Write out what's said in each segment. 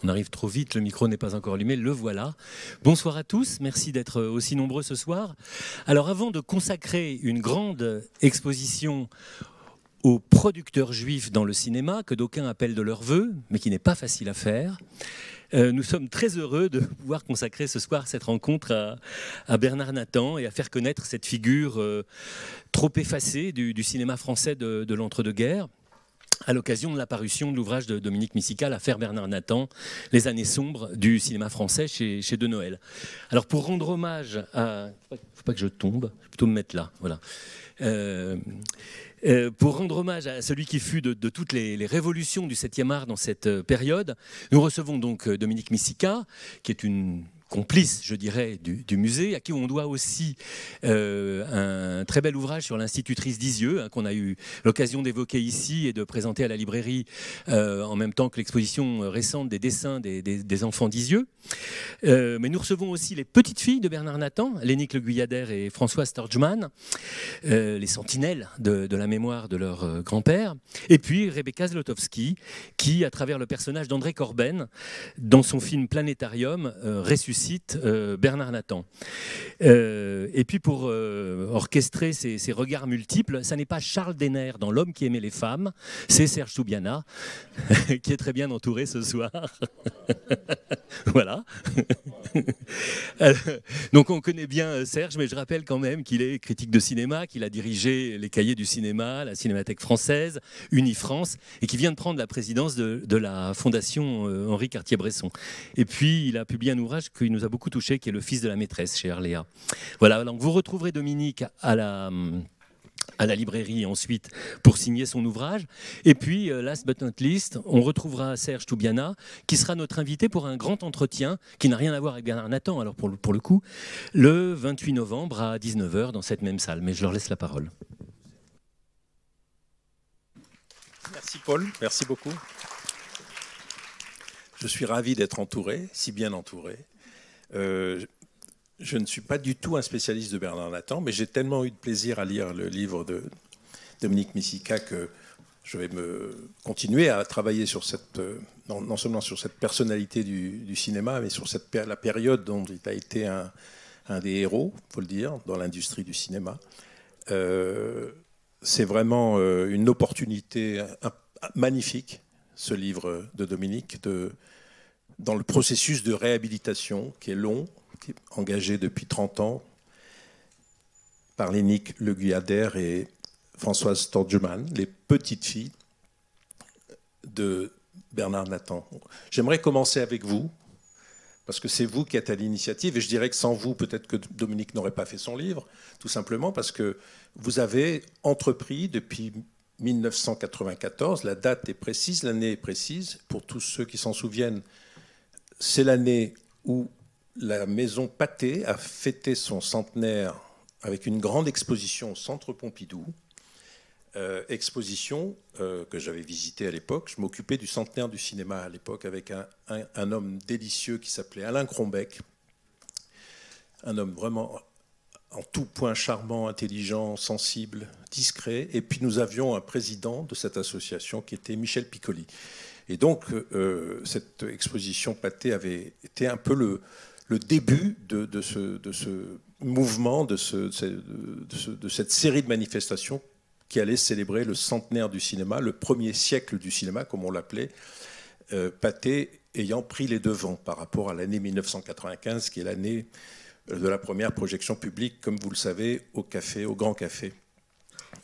On arrive trop vite, le micro n'est pas encore allumé, le voilà. Bonsoir à tous, merci d'être aussi nombreux ce soir. Alors avant de consacrer une grande exposition aux producteurs juifs dans le cinéma, que d'aucuns appellent de leur vœu, mais qui n'est pas facile à faire, nous sommes très heureux de pouvoir consacrer ce soir cette rencontre à Bernard Nathan et à faire connaître cette figure trop effacée du cinéma français de l'entre-deux-guerres, à l'occasion de la parution de l'ouvrage de Dominique Misica, L'affaire Bernard Nathan, les années sombres du cinéma français chez De Noël. Alors pour rendre hommage à... Il ne faut pas que je tombe, je vais plutôt me mettre là, voilà. Pour rendre hommage à celui qui fut de toutes les révolutions du 7e art dans cette période, nous recevons donc Dominique Misica, qui est une complice, je dirais, du musée, à qui on doit aussi un très bel ouvrage sur l'institutrice d'Isieux, qu'on a eu l'occasion d'évoquer ici et de présenter à la librairie en même temps que l'exposition récente des dessins des enfants d'Isieux. Mais nous recevons aussi les petites filles de Bernard Nathan, Lénique Le Guyadère et Françoise Storgman, les sentinelles de la mémoire de leur grand-père, et puis Rebecca Zlotowski, qui, à travers le personnage d'André Corben, dans son film Planétarium, ressuscite Bernard Nathan. Et puis pour orchestrer ces regards multiples, ça n'est pas Charles Denner dans L'homme qui aimait les femmes, c'est Serge Toubiana, qui est très bien entouré ce soir. Voilà. Donc on connaît bien Serge, mais je rappelle quand même qu'il est critique de cinéma, qu'il a dirigé les Cahiers du cinéma, la Cinémathèque française, Unifrance, et qui vient de prendre la présidence de la Fondation Henri Cartier-Bresson. Et puis il a publié un ouvrage qui nous a beaucoup touché, qui est Le fils de la maîtresse chez Arléa. Voilà, donc vous retrouverez Dominique à la librairie ensuite pour signer son ouvrage. Et puis, last but not least, on retrouvera Serge Toubiana, qui sera notre invité pour un grand entretien qui n'a rien à voir avec Bernard Nathan, alors pour le coup, le 28 novembre à 19h dans cette même salle. Mais je leur laisse la parole. Merci Paul, merci beaucoup. Je suis ravi d'être entouré, si bien entouré. Je ne suis pas du tout un spécialiste de Bernard Nathan, mais j'ai tellement eu de plaisir à lire le livre de Dominique Misica que je vais me continuer à travailler sur cette, non seulement sur cette personnalité du cinéma, mais sur la période dont il a été un des héros, il faut le dire, dans l'industrie du cinéma. C'est vraiment une opportunité magnifique, ce livre de Dominique, dans le processus de réhabilitation qui est long, qui est engagé depuis 30 ans par Lénique Le Guyadère et Françoise Storgman, les petites filles de Bernard Nathan. J'aimerais commencer avec vous, parce que c'est vous qui êtes à l'initiative, et je dirais que sans vous, peut-être que Dominique n'aurait pas fait son livre, tout simplement parce que vous avez entrepris depuis 1994, la date est précise, l'année est précise, pour tous ceux qui s'en souviennent, c'est l'année où la maison Pathé a fêté son centenaire avec une grande exposition au Centre Pompidou, exposition que j'avais visitée à l'époque. Je m'occupais du centenaire du cinéma à l'époque avec un homme délicieux qui s'appelait Alain Crombec, un homme vraiment en tout point charmant, intelligent, sensible, discret. Et puis nous avions un président de cette association qui était Michel Piccoli. Et donc, cette exposition Pathé avait été un peu le début de ce mouvement, de cette série de manifestations qui allait célébrer le centenaire du cinéma, le premier siècle du cinéma, comme on l'appelait, Pathé ayant pris les devants par rapport à l'année 1995, qui est l'année de la première projection publique, comme vous le savez, au Grand Café,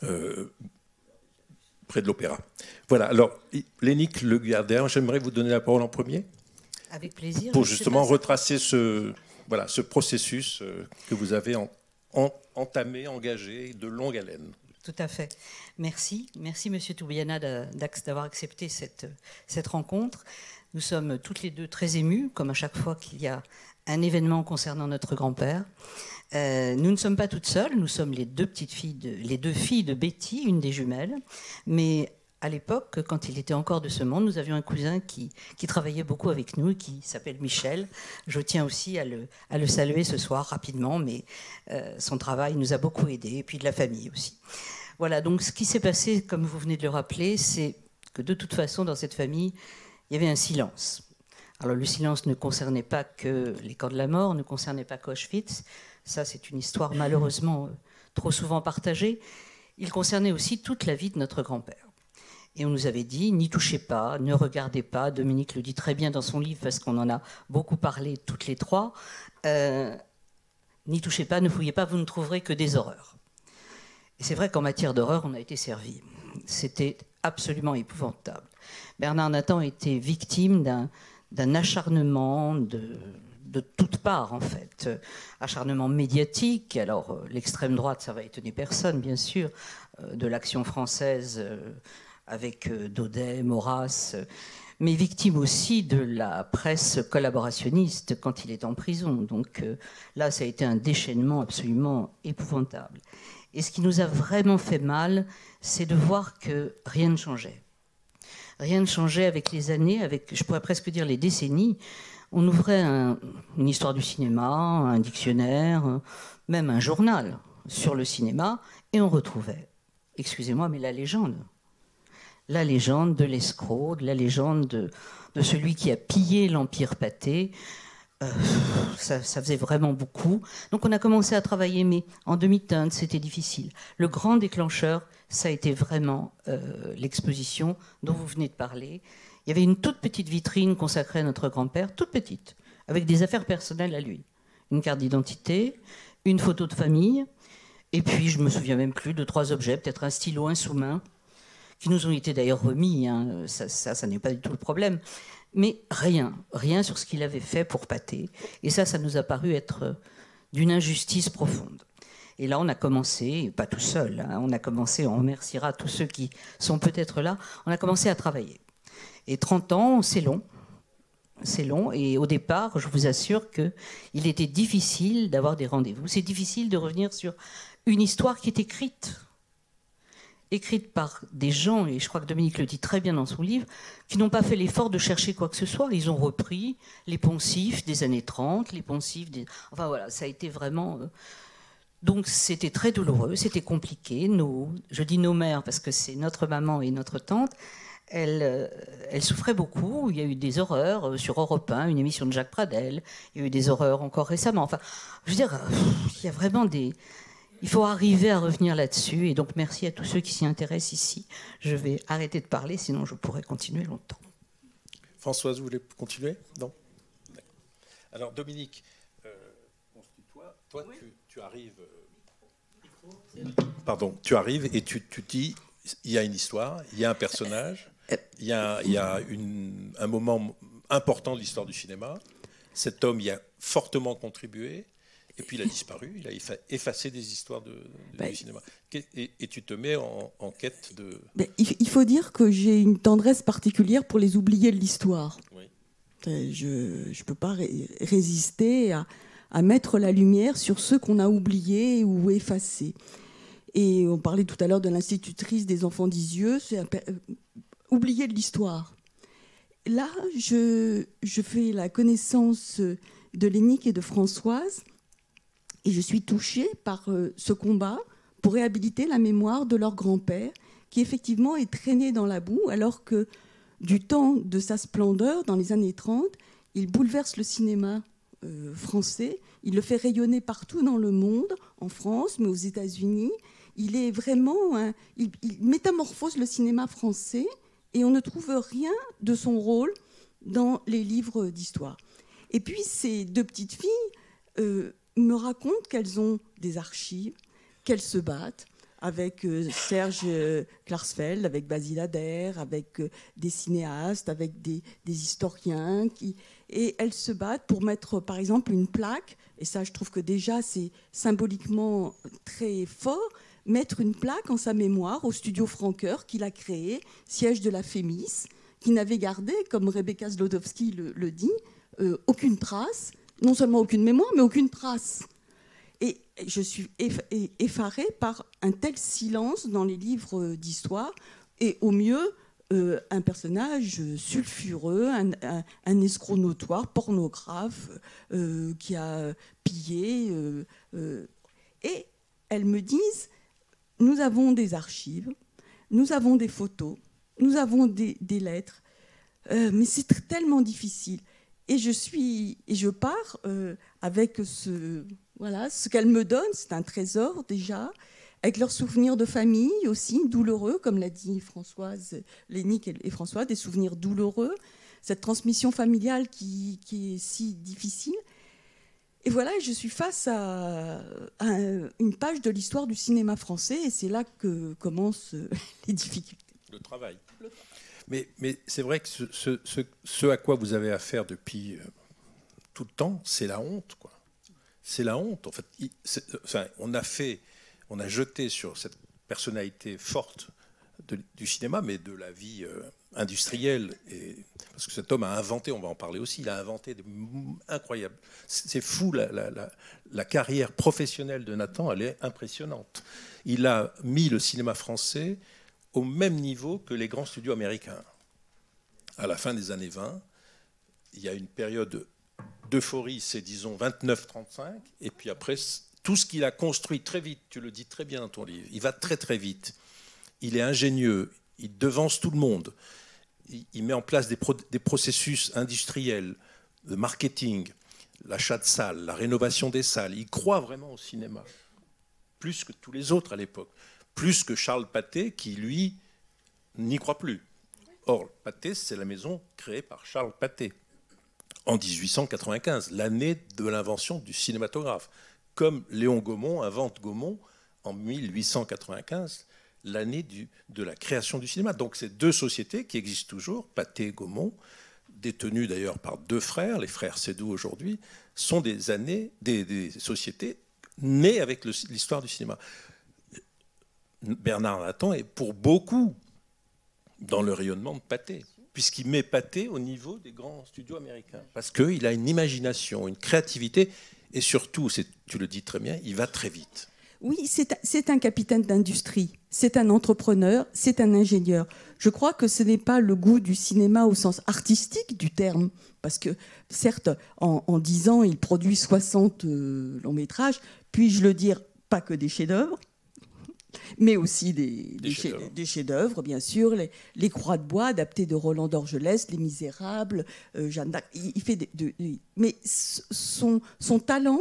près de l'Opéra. Voilà, alors, Lénique Le Guyadère, j'aimerais vous donner la parole en premier. Avec plaisir. Pour justement retracer ce processus que vous avez entamé, engagé de longue haleine. Tout à fait. Merci. Merci, Monsieur Toubiana, d'avoir accepté cette rencontre. Nous sommes toutes les deux très émues, comme à chaque fois qu'il y a un événement concernant notre grand-père. Nous ne sommes pas toutes seules, nous sommes les deux filles de Betty, une des jumelles. Mais à l'époque, quand il était encore de ce monde, nous avions un cousin qui travaillait beaucoup avec nous, qui s'appelle Michel. Je tiens aussi à le saluer ce soir rapidement, mais son travail nous a beaucoup aidés, et puis de la famille aussi. Voilà, donc ce qui s'est passé, comme vous venez de le rappeler, c'est que de toute façon, dans cette famille, il y avait un silence. Alors le silence ne concernait pas que les camps de la mort, ne concernait pas qu'Auschwitz. Ça, c'est une histoire malheureusement trop souvent partagée. Il concernait aussi toute la vie de notre grand-père. Et on nous avait dit, n'y touchez pas, ne regardez pas. Dominique le dit très bien dans son livre, parce qu'on en a beaucoup parlé toutes les trois. N'y touchez pas, ne fouillez pas, vous ne trouverez que des horreurs. Et c'est vrai qu'en matière d'horreur, on a été servi. C'était absolument épouvantable. Bernard Nathan était victime d'un acharnement de toutes parts, en fait. Acharnement médiatique. Alors, l'extrême droite, ça va étonner personne, bien sûr, de l'Action française avec Daudet, Maurras, mais victime aussi de la presse collaborationniste quand il est en prison. Donc là, ça a été un déchaînement absolument épouvantable. Et ce qui nous a vraiment fait mal, c'est de voir que rien ne changeait. Rien ne changeait avec les années, avec, je pourrais presque dire les décennies. On ouvrait une histoire du cinéma, un dictionnaire, même un journal sur le cinéma, et on retrouvait, excusez-moi, mais la légende de l'escroc, de la légende de celui qui a pillé l'Empire pâté. Ça faisait vraiment beaucoup. Donc on a commencé à travailler, mais en demi-teinte, c'était difficile. Le grand déclencheur, ça a été vraiment l'exposition dont vous venez de parler. Il y avait une toute petite vitrine consacrée à notre grand-père, toute petite, avec des affaires personnelles à lui. Une carte d'identité, une photo de famille, et puis je ne me souviens même plus de 3 objets, peut-être un stylo, un sous-main, qui nous ont été d'ailleurs remis, hein. Ça n'est pas du tout le problème. Mais rien sur ce qu'il avait fait pour Pathé. Et ça nous a paru être d'une injustice profonde. Et là, on a commencé, pas tout seul, hein, on a commencé, on remerciera tous ceux qui sont peut-être là, on a commencé à travailler. Et 30 ans, c'est long. C'est long. Et au départ, je vous assure qu'il était difficile d'avoir des rendez-vous. C'est difficile de revenir sur une histoire qui est écrite par des gens, et je crois que Dominique le dit très bien dans son livre, qui n'ont pas fait l'effort de chercher quoi que ce soit. Ils ont repris les poncifs des années 30, les poncifs des... Enfin voilà, ça a été vraiment... Donc c'était très douloureux, c'était compliqué. Je dis nos mères parce que c'est notre maman et notre tante. Elles souffraient beaucoup. Il y a eu des horreurs sur Europe 1, une émission de Jacques Pradel. Il y a eu des horreurs encore récemment. Enfin, je veux dire, il y a vraiment des... Il faut arriver à revenir là-dessus. Et donc, merci à tous ceux qui s'y intéressent ici. Je vais arrêter de parler, sinon je pourrais continuer longtemps. Françoise, vous voulez continuer? Non. Alors, Dominique, toi, oui. tu arrives... Pardon, tu arrives et tu dis, il y a une histoire, il y a un personnage, il y a un moment important de l'histoire du cinéma. Cet homme y a fortement contribué. Et puis il a disparu, il a effacé des histoires du cinéma. Et tu te mets en quête de... Il faut dire que j'ai une tendresse particulière pour les oubliés de l'histoire. Oui. Je ne peux pas résister à mettre la lumière sur ceux qu'on a oubliés ou effacés. Et on parlait tout à l'heure de l'institutrice des enfants d'Isieux, c'est oublié de l'histoire. Là, je fais la connaissance de Lénique et de Françoise. Et je suis touchée par ce combat pour réhabiliter la mémoire de leur grand-père, qui effectivement est traîné dans la boue, alors que du temps de sa splendeur, dans les années 30, il bouleverse le cinéma français, il le fait rayonner partout dans le monde, en France, mais aux États-Unis. Il est vraiment... il métamorphose le cinéma français, et on ne trouve rien de son rôle dans les livres d'histoire. Et puis, ces 2 petites filles... me racontent qu'elles ont des archives, qu'elles se battent avec Serge Klarsfeld, avec Basile Adair, avec des cinéastes, avec des historiens. Et elles se battent pour mettre, par exemple, une plaque, et ça, je trouve que déjà, c'est symboliquement très fort, mettre une plaque en sa mémoire au studio Franqueur qu'il a créé, siège de la Fémis, qui n'avait gardé, comme Rebecca Zlotowski le dit, aucune trace, non seulement aucune mémoire, mais aucune trace. Et je suis effarée par un tel silence dans les livres d'histoire, et au mieux, un personnage sulfureux, un escroc notoire, pornographe, qui a pillé. Et elles me disent, nous avons des archives, nous avons des photos, nous avons des lettres, mais c'est tellement difficile. Et je pars avec ce qu'elle me donne, c'est un trésor déjà, avec leurs souvenirs de famille aussi, douloureux, comme l'a dit Françoise, Lénique et François, des souvenirs douloureux, cette transmission familiale qui est si difficile. Et voilà, je suis face à une page de l'histoire du cinéma français, et c'est là que commencent les difficultés. Le travail. Mais c'est vrai que ce à quoi vous avez affaire depuis tout le temps, c'est la honte, quoi. C'est la honte. En fait, on a jeté sur cette personnalité forte du cinéma, mais de la vie industrielle. Parce que cet homme a inventé, on va en parler aussi, il a inventé des incroyables. C'est fou, la carrière professionnelle de Nathan, elle est impressionnante. Il a mis le cinéma français au même niveau que les grands studios américains. À la fin des années 20, il y a une période d'euphorie, c'est disons 29-35, et puis après, tout ce qu'il a construit très vite, tu le dis très bien dans ton livre, il va très très vite, il est ingénieux, il devance tout le monde, il met en place des processus industriels, de marketing, l'achat de salles, la rénovation des salles, il croit vraiment au cinéma, plus que tous les autres à l'époque. Plus que Charles Pathé, qui, lui, n'y croit plus. Or, Pathé, c'est la maison créée par Charles Pathé, en 1895, l'année de l'invention du cinématographe. Comme Léon Gaumont invente Gaumont en 1895, l'année de la création du cinéma. Donc, c'est deux sociétés qui existent toujours, Pathé et Gaumont, détenues d'ailleurs par deux frères, les frères Seydoux aujourd'hui, sont des sociétés nées avec l'histoire du cinéma. Bernard Nathan est pour beaucoup dans le rayonnement de Pathé, puisqu'il met Pathé au niveau des grands studios américains. Parce qu'il a une imagination, une créativité, et surtout, tu le dis très bien, il va très vite. Oui, c'est un capitaine d'industrie, c'est un entrepreneur, c'est un ingénieur. Je crois que ce n'est pas le goût du cinéma au sens artistique du terme, parce que certes, en 10 ans, il produit 60 longs métrages, puis-je le dire, pas que des chefs-d'œuvre, mais aussi des chefs-d'œuvre, bien sûr, les Croix de bois adaptés de Roland d'Orgelès, Les Misérables, Jeanne d'Arc. Il fait mais son talent,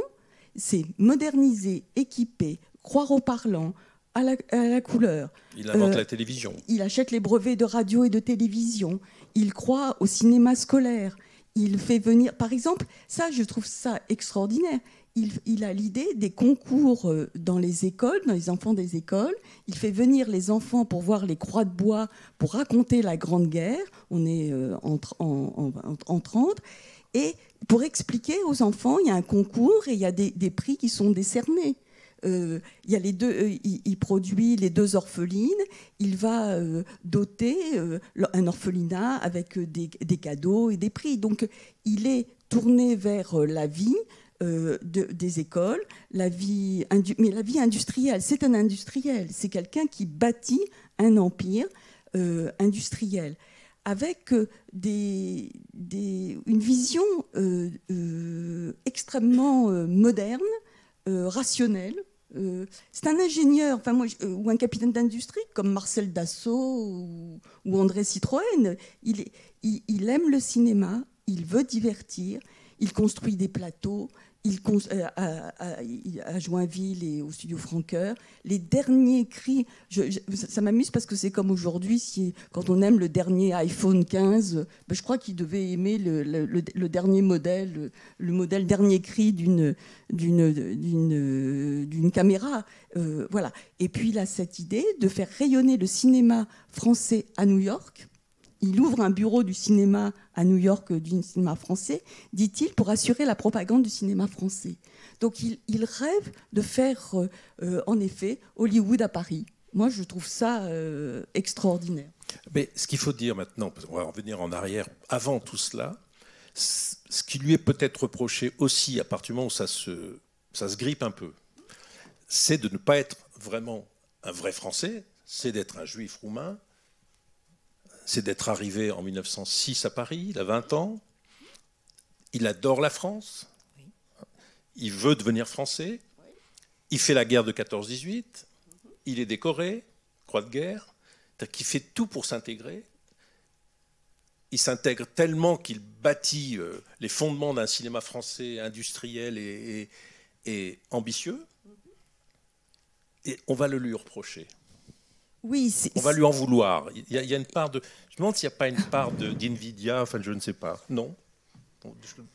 c'est moderniser, équiper, croire au parlant, à la couleur. Il invente la télévision. Il achète les brevets de radio et de télévision. Il croit au cinéma scolaire. Il fait venir, par exemple, ça, je trouve ça extraordinaire. Il a l'idée des concours dans les écoles, dans les enfants des écoles. Il fait venir les enfants pour voir les Croix de bois, pour raconter la Grande Guerre. On est en 30. Et pour expliquer aux enfants, il y a un concours et il y a des prix qui sont décernés. Il y a il produit les deux orphelines. Il va doter un orphelinat avec des cadeaux et des prix. Donc, il est tourné vers la vie des écoles, mais la vie industrielle. C'est un industriel. C'est quelqu'un qui bâtit un empire industriel avec une vision extrêmement moderne, rationnelle. C'est un ingénieur, ou un capitaine d'industrie comme Marcel Dassault ou André Citroën. Il aime le cinéma, il veut divertir, il construit des plateaux. À Joinville et au studio Franqueur, les derniers cris, ça m'amuse parce que c'est comme aujourd'hui, quand on aime le dernier iPhone 15, je crois qu'il devait aimer le dernier modèle, le modèle dernier cri d'une caméra. Voilà. Et puis il a cette idée de faire rayonner le cinéma français à New York. Il ouvre un bureau du cinéma à New York, du cinéma français, dit-il, pour assurer la propagande du cinéma français. Donc il rêve de faire, en effet, Hollywood à Paris. Moi, je trouve ça extraordinaire. Mais ce qu'il faut dire maintenant, on va revenir en arrière, avant tout cela, ce qui lui est peut-être reproché aussi, à partir du moment où ça se grippe un peu, c'est de ne pas être vraiment un vrai Français, c'est d'être un juif roumain, c'est d'être arrivé en 1906 à Paris, il a 20 ans. Il adore la France. Il veut devenir français. Il fait la guerre de 14-18. Il est décoré, croix de guerre. C'est-à-dire qu'il fait tout pour s'intégrer. il s'intègre tellement qu'il bâtit les fondements d'un cinéma français industriel et ambitieux, et on va le lui reprocher. Oui, on va lui en vouloir. Il y a une part de... Je me demande s'il n'y a pas une part d'invidia, enfin je ne sais pas. Non.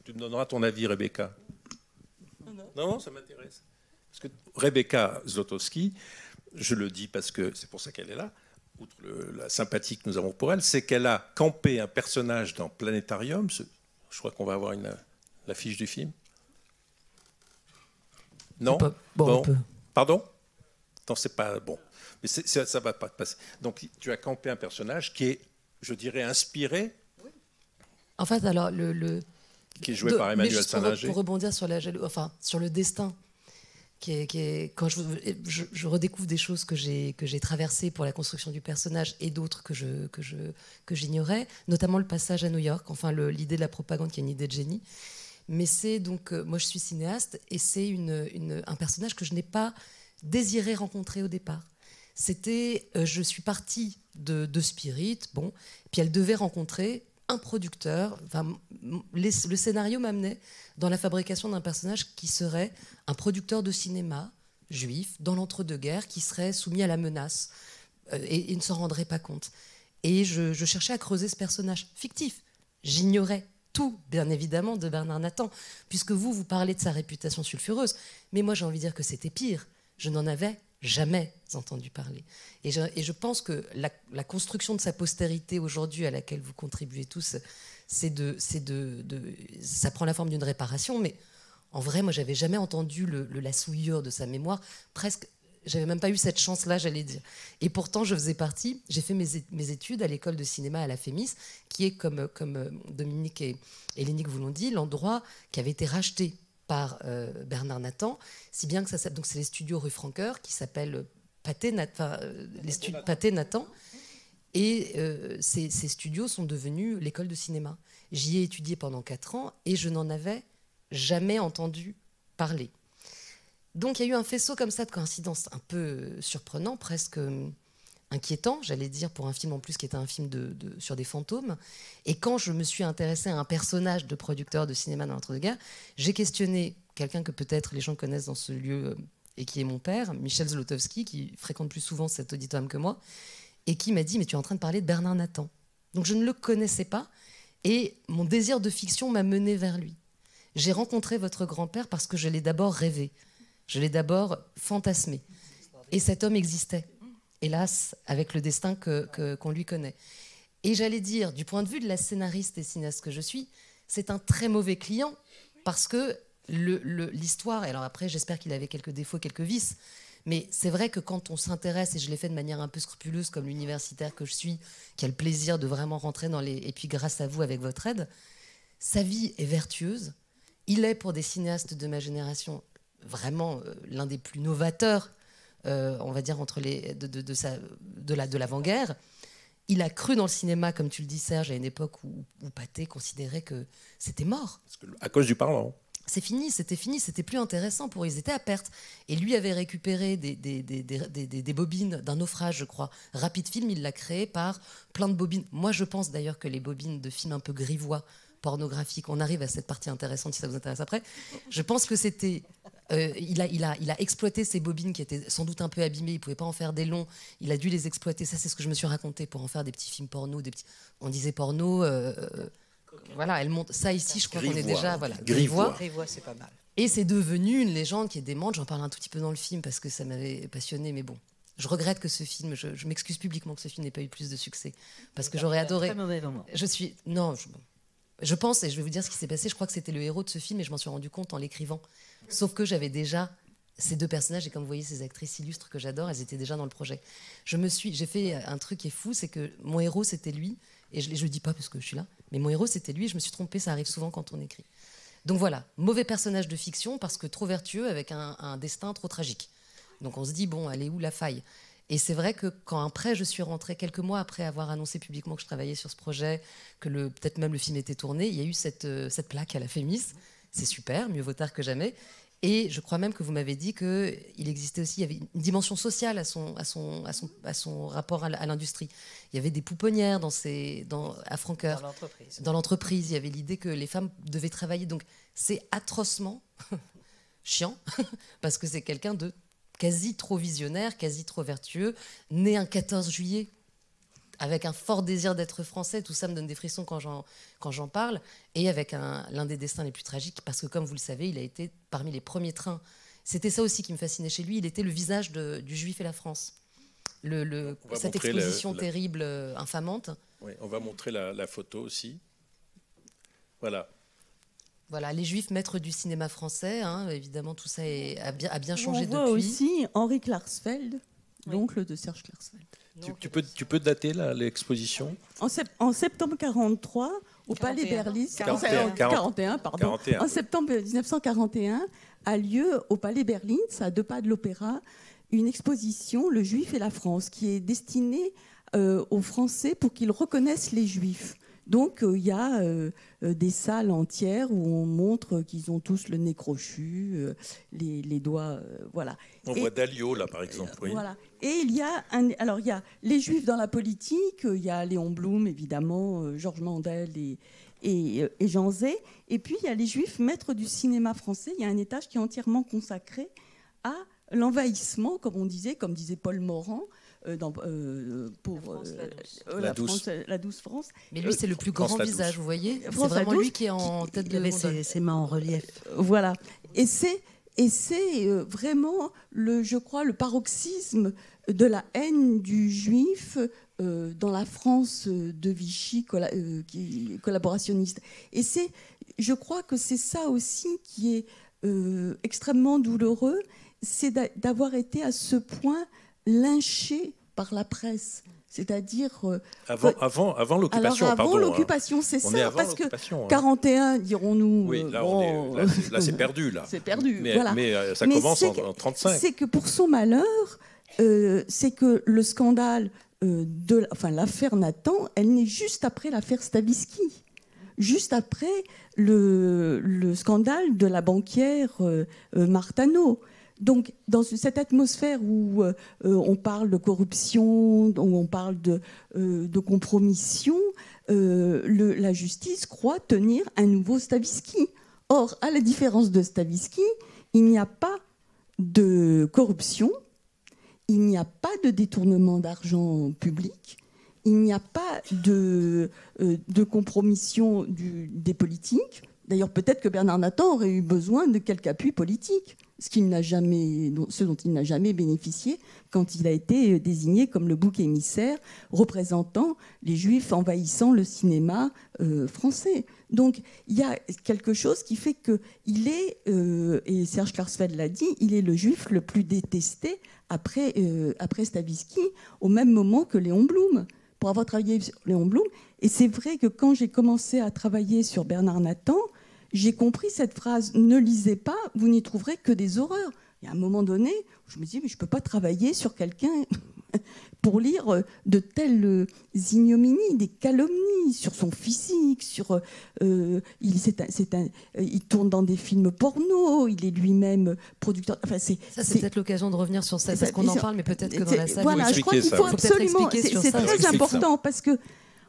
Tu me donneras ton avis, Rebecca. Non, ça m'intéresse. Parce que Rebecca Zlotowski, je le dis parce que c'est pour ça qu'elle est là, outre la sympathie que nous avons pour elle, c'est qu'elle a campé un personnage dans Planétarium. Je crois qu'on va avoir l'affiche du film. Non bon. Pardon? Non, c'est pas bon. Mais ça ne va pas te passer. Donc, tu as campé un personnage qui est, je dirais, inspiré. En fait, alors, qui est joué par Emmanuel Saint-Lager. Pour rebondir sur sur le destin, quand je redécouvre des choses que j'ai traversées pour la construction du personnage et d'autres que j'ignorais, notamment le passage à New York, enfin l'idée de la propagande qui est une idée de génie. Mais c'est donc, moi je suis cinéaste et c'est un personnage que je n'ai pas désiré rencontrer au départ. C'était, je suis partie de Spirit, bon, puis elle devait rencontrer un producteur. Enfin, le scénario m'amenait dans la fabrication d'un personnage qui serait un producteur de cinéma juif dans l'entre-deux-guerres, qui serait soumis à la menace et ne s'en rendrait pas compte. Et je cherchais à creuser ce personnage fictif. J'ignorais tout, bien évidemment, de Bernard Nathan, puisque vous parlez de sa réputation sulfureuse, mais moi j'ai envie de dire que c'était pire. Je n'en avais jamais entendu parler. Et je pense que la construction de sa postérité aujourd'hui, à laquelle vous contribuez tous, ça prend la forme d'une réparation, mais en vrai, moi, j'avais jamais entendu la souillure de sa mémoire. Presque, j'avais même pas eu cette chance-là, j'allais dire. Et pourtant, j'ai fait mes études à l'école de cinéma à la Fémis, qui est, comme Dominique et Lénique vous l'ont dit, l'endroit qui avait été racheté par Bernard Nathan, si bien que donc c'est les studios rue Francoeur qui s'appellent Pathé Nathan. Et ces studios sont devenus l'école de cinéma. J'y ai étudié pendant 4 ans et je n'en avais jamais entendu parler. Donc il y a eu un faisceau comme ça de coïncidences un peu surprenant, presque inquiétant, j'allais dire, pour un film en plus qui était un film sur des fantômes. Et quand je me suis intéressée à un personnage de producteur de cinéma dans l'entre-deux-guerres, j'ai questionné quelqu'un que peut-être les gens connaissent dans ce lieu et qui est mon père, Michel Zlotowski, qui fréquente plus souvent cet auditorium que moi, et qui m'a dit « mais tu es en train de parler de Bernard Nathan ». Donc je ne le connaissais pas et mon désir de fiction m'a mené vers lui. J'ai rencontré votre grand-père parce que je l'ai d'abord rêvé, je l'ai d'abord fantasmé. Et cet homme existait. Hélas, avec le destin qu'on lui connaît. Et j'allais dire, du point de vue de la scénariste et cinéaste que je suis, c'est un très mauvais client, parce que l'histoire, et alors après j'espère qu'il avait quelques défauts, quelques vices, mais c'est vrai que quand on s'intéresse, et je l'ai fait de manière un peu scrupuleuse comme l'universitaire que je suis, qui a le plaisir de vraiment rentrer dans et puis grâce à vous, avec votre aide, sa vie est vertueuse. Il est, pour des cinéastes de ma génération, vraiment l'un des plus novateurs, on va dire, de l'avant-guerre. Il a cru dans le cinéma, comme tu le dis, Serge, à une époque où Pathé considérait que c'était mort. À cause du parlant. C'est fini, c'était plus intéressant pour eux, ils étaient à perte. Et lui avait récupéré des bobines d'un naufrage, je crois. Rapid Film, il l'a créé par plein de bobines. Moi, je pense d'ailleurs que les bobines de films un peu grivois, pornographiques, on arrive à cette partie intéressante si ça vous intéresse après. Je pense que c'était... il a exploité ces bobines qui étaient sans doute un peu abîmées, il ne pouvait pas en faire des longs, il a dû les exploiter, ça c'est ce que je me suis raconté, pour en faire des petits films porno, on disait porno, voilà, elle monte, ça ici je crois qu'on est déjà, voilà, Grivois, c'est pas mal. Et c'est devenu une légende qui est démente, j'en parle un tout petit peu dans le film parce que ça m'avait passionné, mais bon, je regrette que ce film, je m'excuse publiquement que ce film n'ait pas eu plus de succès, parce que j'aurais adoré. Très mauvais moment. Je pense, et je vais vous dire ce qui s'est passé, je crois que c'était le héros de ce film et je m'en suis rendu compte en l'écrivant. Sauf que j'avais déjà ces deux personnages et comme vous voyez ces actrices illustres que j'adore, elles étaient déjà dans le projet. J'ai fait un truc qui est fou, c'est que mon héros c'était lui, et je le dis pas parce que je suis là, mais mon héros c'était lui et je me suis trompée, ça arrive souvent quand on écrit. Donc voilà, mauvais personnage de fiction parce que trop vertueux avec un destin trop tragique. Donc on se dit, bon, elle est où la faille ? Et c'est vrai que quand après je suis rentrée, quelques mois après avoir annoncé publiquement que je travaillais sur ce projet, que peut-être même le film était tourné, il y a eu cette plaque à la Fémis. C'est super, mieux vaut tard que jamais. Et je crois même que vous m'avez dit qu'il existait aussi, il y avait une dimension sociale à son rapport à l'industrie. Il y avait des pouponnières à Francoeur. Dans l'entreprise, il y avait l'idée que les femmes devaient travailler. Donc c'est atrocement chiant, parce que c'est quelqu'un de quasi trop visionnaire, quasi trop vertueux, né un 14 juillet, avec un fort désir d'être français. Tout ça me donne des frissons quand j'en parle, et avec l'un des destins les plus tragiques, parce que comme vous le savez, il a été parmi les premiers trains. C'était ça aussi qui me fascinait chez lui, il était le visage du Juif et la France. Cette exposition terrible, infamante. Oui, on va montrer la photo aussi. Voilà. Voilà, les Juifs maîtres du cinéma français, hein, évidemment tout ça a bien changé depuis. On voit aussi Henri Klarsfeld, l'oncle de Serge Klarsfeld. Tu peux dater l'exposition? En septembre 1943, au Palais Berlin, 41, pardon. 41. En septembre 1941, a lieu au Palais Berlin, à 2 pas de l'Opéra, une exposition, Le Juif et la France, qui est destinée aux Français pour qu'ils reconnaissent les Juifs. Donc, il y a des salles entières où on montre qu'ils ont tous le nez crochu, les doigts, voilà. On voit Dalio, là, par exemple. Oui. Voilà. Et il y a les Juifs dans la politique, il y a Léon Blum, évidemment, Georges Mandel et Jean Zay. Et puis, il y a les Juifs maîtres du cinéma français. Il y a un étage qui est entièrement consacré à l'envahissement, comme disait Paul Morand, pour la douce France. Mais lui, c'est le plus grand visage, vous voyez. C'est vraiment lui qui est en tête de ses mains en relief. Voilà. Et c'est vraiment, je crois, le paroxysme de la haine du juif dans la France de Vichy collaborationniste. Et je crois que c'est ça aussi qui est extrêmement douloureux, c'est d'avoir été à ce point lynché par la presse. C'est-à-dire... avant l'occupation, alors, pardon. Avant l'occupation, c'est ça, parce que hein. 41, dirons-nous... Oui, là, c'est perdu. Là. C'est perdu, mais, voilà. Mais ça commence en 1935. C'est que pour son malheur, c'est que le scandale, l'affaire Nathan, elle naît juste après l'affaire Stavisky. Juste après le scandale de la banquière Martano. Donc, dans cette atmosphère où on parle de corruption, où on parle de compromission, la justice croit tenir un nouveau Stavisky. Or, à la différence de Stavisky, il n'y a pas de corruption, il n'y a pas de détournement d'argent public, il n'y a pas de compromission des politiques. D'ailleurs, peut-être que Bernard Nathan aurait eu besoin de quelque appui politique, ce dont il n'a jamais bénéficié quand il a été désigné comme le bouc émissaire représentant les Juifs envahissant le cinéma français. Donc, il y a quelque chose qui fait qu'il est, et Serge Klarsfeld l'a dit, il est le Juif le plus détesté après Stavisky, au même moment que Léon Blum. Pour avoir travaillé sur Léon Blum, et c'est vrai que quand j'ai commencé à travailler sur Bernard Nathan, j'ai compris cette phrase « Ne lisez pas, vous n'y trouverez que des horreurs ». Il y a un moment donné où je me dis « Mais je ne peux pas travailler sur quelqu'un pour lire de telles ignominies, des calomnies sur son physique, il tourne dans des films porno, il est lui-même producteur. » Enfin, c'est peut-être l'occasion de revenir sur ça, parce qu'on en parle, mais peut-être que dans la salle... Voilà, je crois qu'il faut absolument... C'est très important, parce que,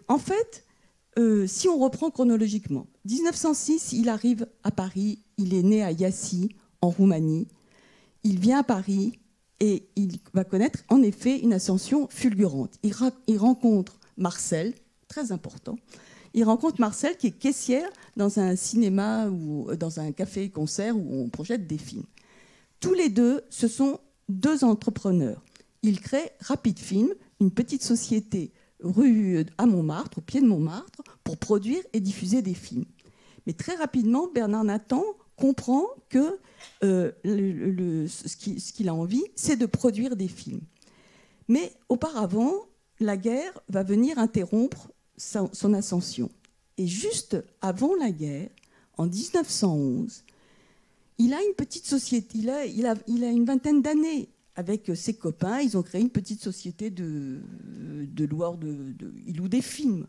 en fait... si on reprend chronologiquement, 1906, il arrive à Paris, il est né à Iași, en Roumanie. Il vient à Paris et il va connaître en effet une ascension fulgurante. Il rencontre Marcel, très important. Il rencontre Marcel qui est caissière dans un cinéma ou dans un café-concert où on projette des films. Tous les deux, ce sont 2 entrepreneurs. Ils créent Rapid Film, une petite société rue à Montmartre, au pied de Montmartre, pour produire et diffuser des films. Mais très rapidement, Bernard Nathan comprend que ce qu'il a envie, c'est de produire des films. Mais auparavant, la guerre va venir interrompre son ascension. Et juste avant la guerre, en 1911, il a une petite société, il a une vingtaine d'années. Avec ses copains, ils ont créé une petite société de loueurs, ils louent des films.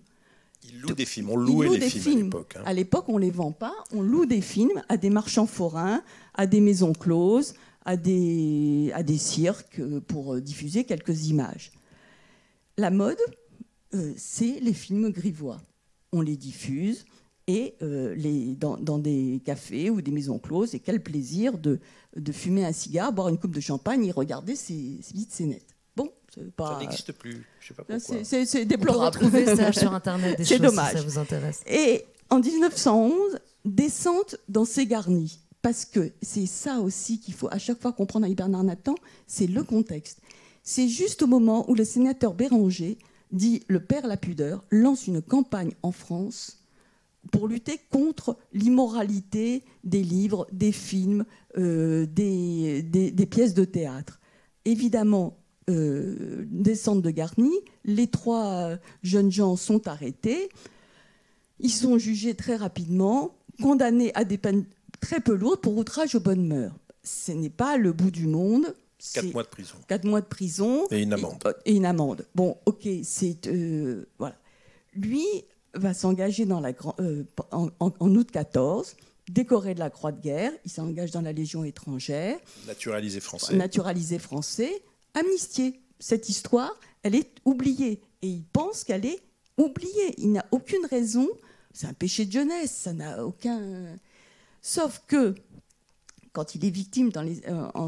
Ils louent des films. On louait les films à l'époque. À l'époque, on ne les vend pas. On loue des films à des marchands forains, à des maisons closes, à des cirques pour diffuser quelques images. La mode, c'est les films grivois. On les diffuse et dans des cafés ou des maisons closes. Et quel plaisir de fumer un cigare, boire une coupe de champagne et regarder ces petites scénettes. Bon, ça n'existe plus. Je sais pas pourquoi. C'est déplorable. On peut retrouver ça sur Internet, des choses, dommage. si ça vous intéresse. Et en 1911, descente dans ces garnis. Parce que c'est ça aussi qu'il faut à chaque fois comprendre avec Bernard Nathan, c'est le contexte. C'est juste au moment où le sénateur Béranger, dit le père la pudeur, lance une campagne en France pour lutter contre l'immoralité des livres, des films, des pièces de théâtre. Évidemment, descente de garni, les 3 jeunes gens sont arrêtés, ils sont jugés très rapidement, condamnés à des peines très peu lourdes pour outrage aux bonnes mœurs. Ce n'est pas le bout du monde. 4 mois de prison. 4 mois de prison. Et une amende. Et une amende. Bon, ok, voilà. Lui va s'engager en août 14, décoré de la Croix de guerre. Il s'engage dans la Légion étrangère. Naturalisé français. Amnistié. Cette histoire, elle est oubliée. Et il pense qu'elle est oubliée. Il n'a aucune raison. C'est un péché de jeunesse. Ça n'a aucun... Sauf que, quand il est victime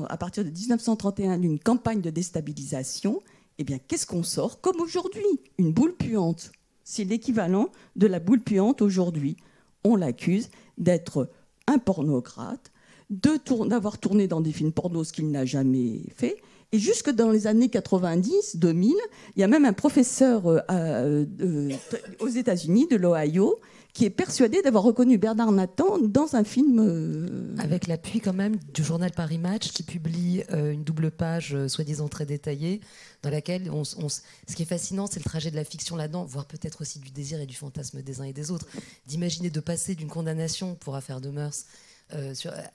à partir de 1931 d'une campagne de déstabilisation, eh bien, qu'est-ce qu'on sort? Comme aujourd'hui, une boule puante. C'est l'équivalent de la boule puante aujourd'hui. On l'accuse d'être un pornocrate, d'avoir tourné dans des films porno, ce qu'il n'a jamais fait. Et jusque dans les années 90, 2000, il y a même un professeur aux États-Unis, de l'Ohio, qui est persuadé d'avoir reconnu Bernard Nathan dans un film... Avec l'appui quand même du journal Paris Match, qui publie une double page soi-disant très détaillée, dans laquelle ce qui est fascinant, c'est le trajet de la fiction là-dedans, voire peut-être aussi du désir et du fantasme des uns et des autres. D'imaginer de passer d'une condamnation pour affaire de mœurs,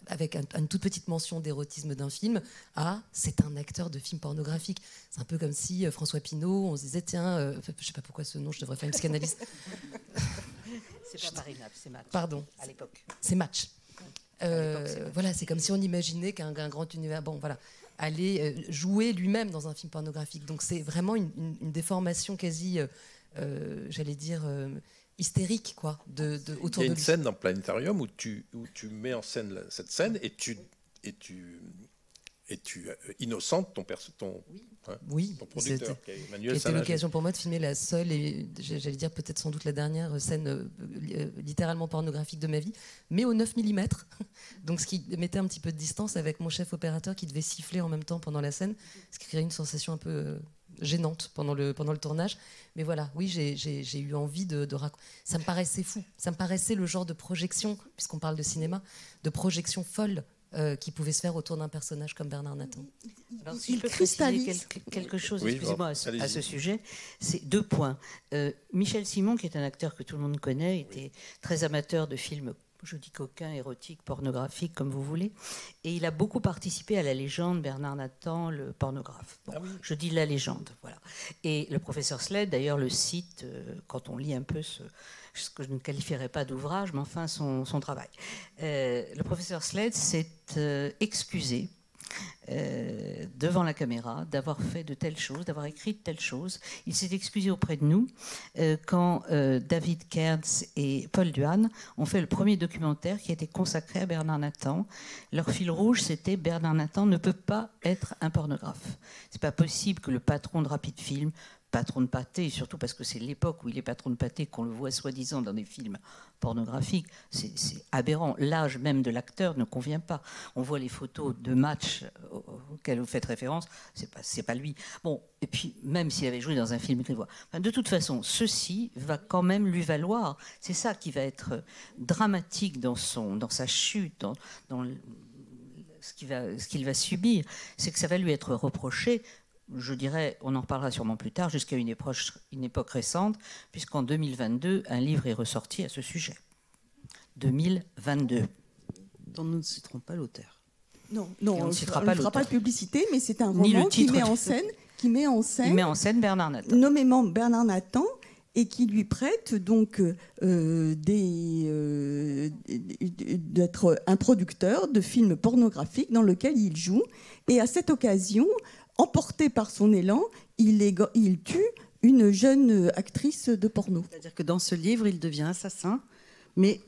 avec une toute petite mention d'érotisme d'un film, à c'est un acteur de film pornographique. C'est un peu comme si François Pinault, on se disait tiens, je sais pas pourquoi ce nom, je devrais faire une psychanalyse. C'est pas Paris Match, c'est Match. Pardon. À l'époque. C'est Match. Voilà, c'est comme si on imaginait qu'un grand univers, allait jouer lui-même dans un film pornographique. Donc c'est vraiment une déformation quasi, j'allais dire, hystérique, quoi, autour de lui. Il y a une scène dans Planétarium où tu mets en scène cette scène et tu innocentes ton producteur, qui est Emmanuel C'était Salager. l'occasion pour moi de filmer la seule et, j'allais dire, peut-être sans doute la dernière scène littéralement pornographique de ma vie, mais au 9 mm. Donc, ce qui mettait un petit peu de distance avec mon chef opérateur qui devait siffler en même temps pendant la scène, ce qui créait une sensation un peu gênante pendant le tournage. Mais voilà, oui, j'ai eu envie de raconter. Ça me paraissait fou. Ça me paraissait le genre de projection, puisqu'on parle de cinéma, de projection folle qui pouvait se faire autour d'un personnage comme Bernard Nathan. Alors, si je peux préciser quelque chose, excusez-moi, à ce sujet, c'est 2 points. Michel Simon, qui est un acteur que tout le monde connaît, était très amateur de films, je dis coquins, érotiques, pornographiques, comme vous voulez, et il a beaucoup participé à la légende Bernard Nathan, le pornographe. Bon, je dis la légende, voilà. Et le professeur Sled, d'ailleurs, le cite quand on lit un peu ce que je ne qualifierais pas d'ouvrage, mais enfin son travail. Le professeur Sled s'est excusé devant la caméra d'avoir fait de telles choses, d'avoir écrit de telles choses. Il s'est excusé auprès de nous quand David Kearns et Paul Duhan ont fait le premier documentaire qui a été consacré à Bernard Nathan. Leur fil rouge, c'était Bernard Nathan ne peut pas être un pornographe. C'est pas possible que le patron de Rapid Film, patron de Pathé, surtout parce que c'est l'époque où il est patron de Pathé qu'on le voit soi-disant dans des films pornographiques, c'est aberrant. L'âge même de l'acteur ne convient pas. On voit les photos de matchs auxquels vous faites référence, c'est pas lui. Bon, et puis même s'il avait joué dans un film grivois. Enfin, de toute façon, ceci va quand même lui valoir. C'est ça qui va être dramatique dans sa chute, dans ce qu'il va subir, c'est que ça va lui être reproché. Je dirais, on en reparlera sûrement plus tard, jusqu'à une époque récente, puisqu'en 2022, un livre est ressorti à ce sujet. 2022. Dont nous ne citerons pas l'auteur. Non, on ne fera pas de publicité, mais c'est un roman qui met en scène Bernard Nathan. Nommément Bernard Nathan. et qui lui prête donc d'être un producteur de films pornographiques dans lequel il joue. Et à cette occasion, emporté par son élan, il tue une jeune actrice de porno. C'est-à-dire que dans ce livre, il devient assassin, mais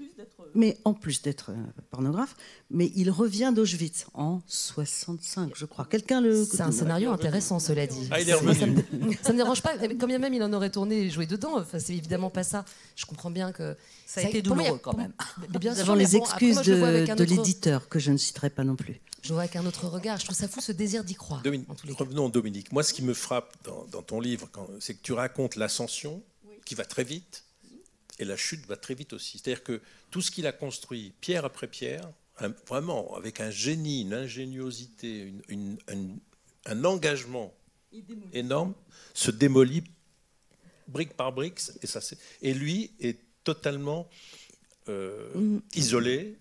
en plus d'être pornographe, mais il revient d'Auschwitz en 65, je crois. Quelqu'un le... C'est un scénario intéressant, cela dit. Ah, il est revenu. Ça me dérange pas. Quand bien même il en aurait tourné et joué dedans, enfin, c'est évidemment pas ça. Je comprends bien que... Ça a été douloureux quand même. Mais bien Nous sûr, avons mais les bon, après, excuses moi, je le vois avec un de autre- l'éditeur, que je ne citerai pas non plus. Je le vois avec un autre regard. Je trouve ça fou, ce désir d'y croire. Dominique, en tous les cas. revenons Dominique. Moi, ce qui me frappe dans ton livre, c'est que tu racontes l'ascension qui va très vite et la chute va très vite aussi. C'est-à-dire que tout ce qu'il a construit, pierre après pierre, vraiment avec un génie, une ingéniosité, un engagement énorme, se démolit brique par brique. Et lui est totalement isolé,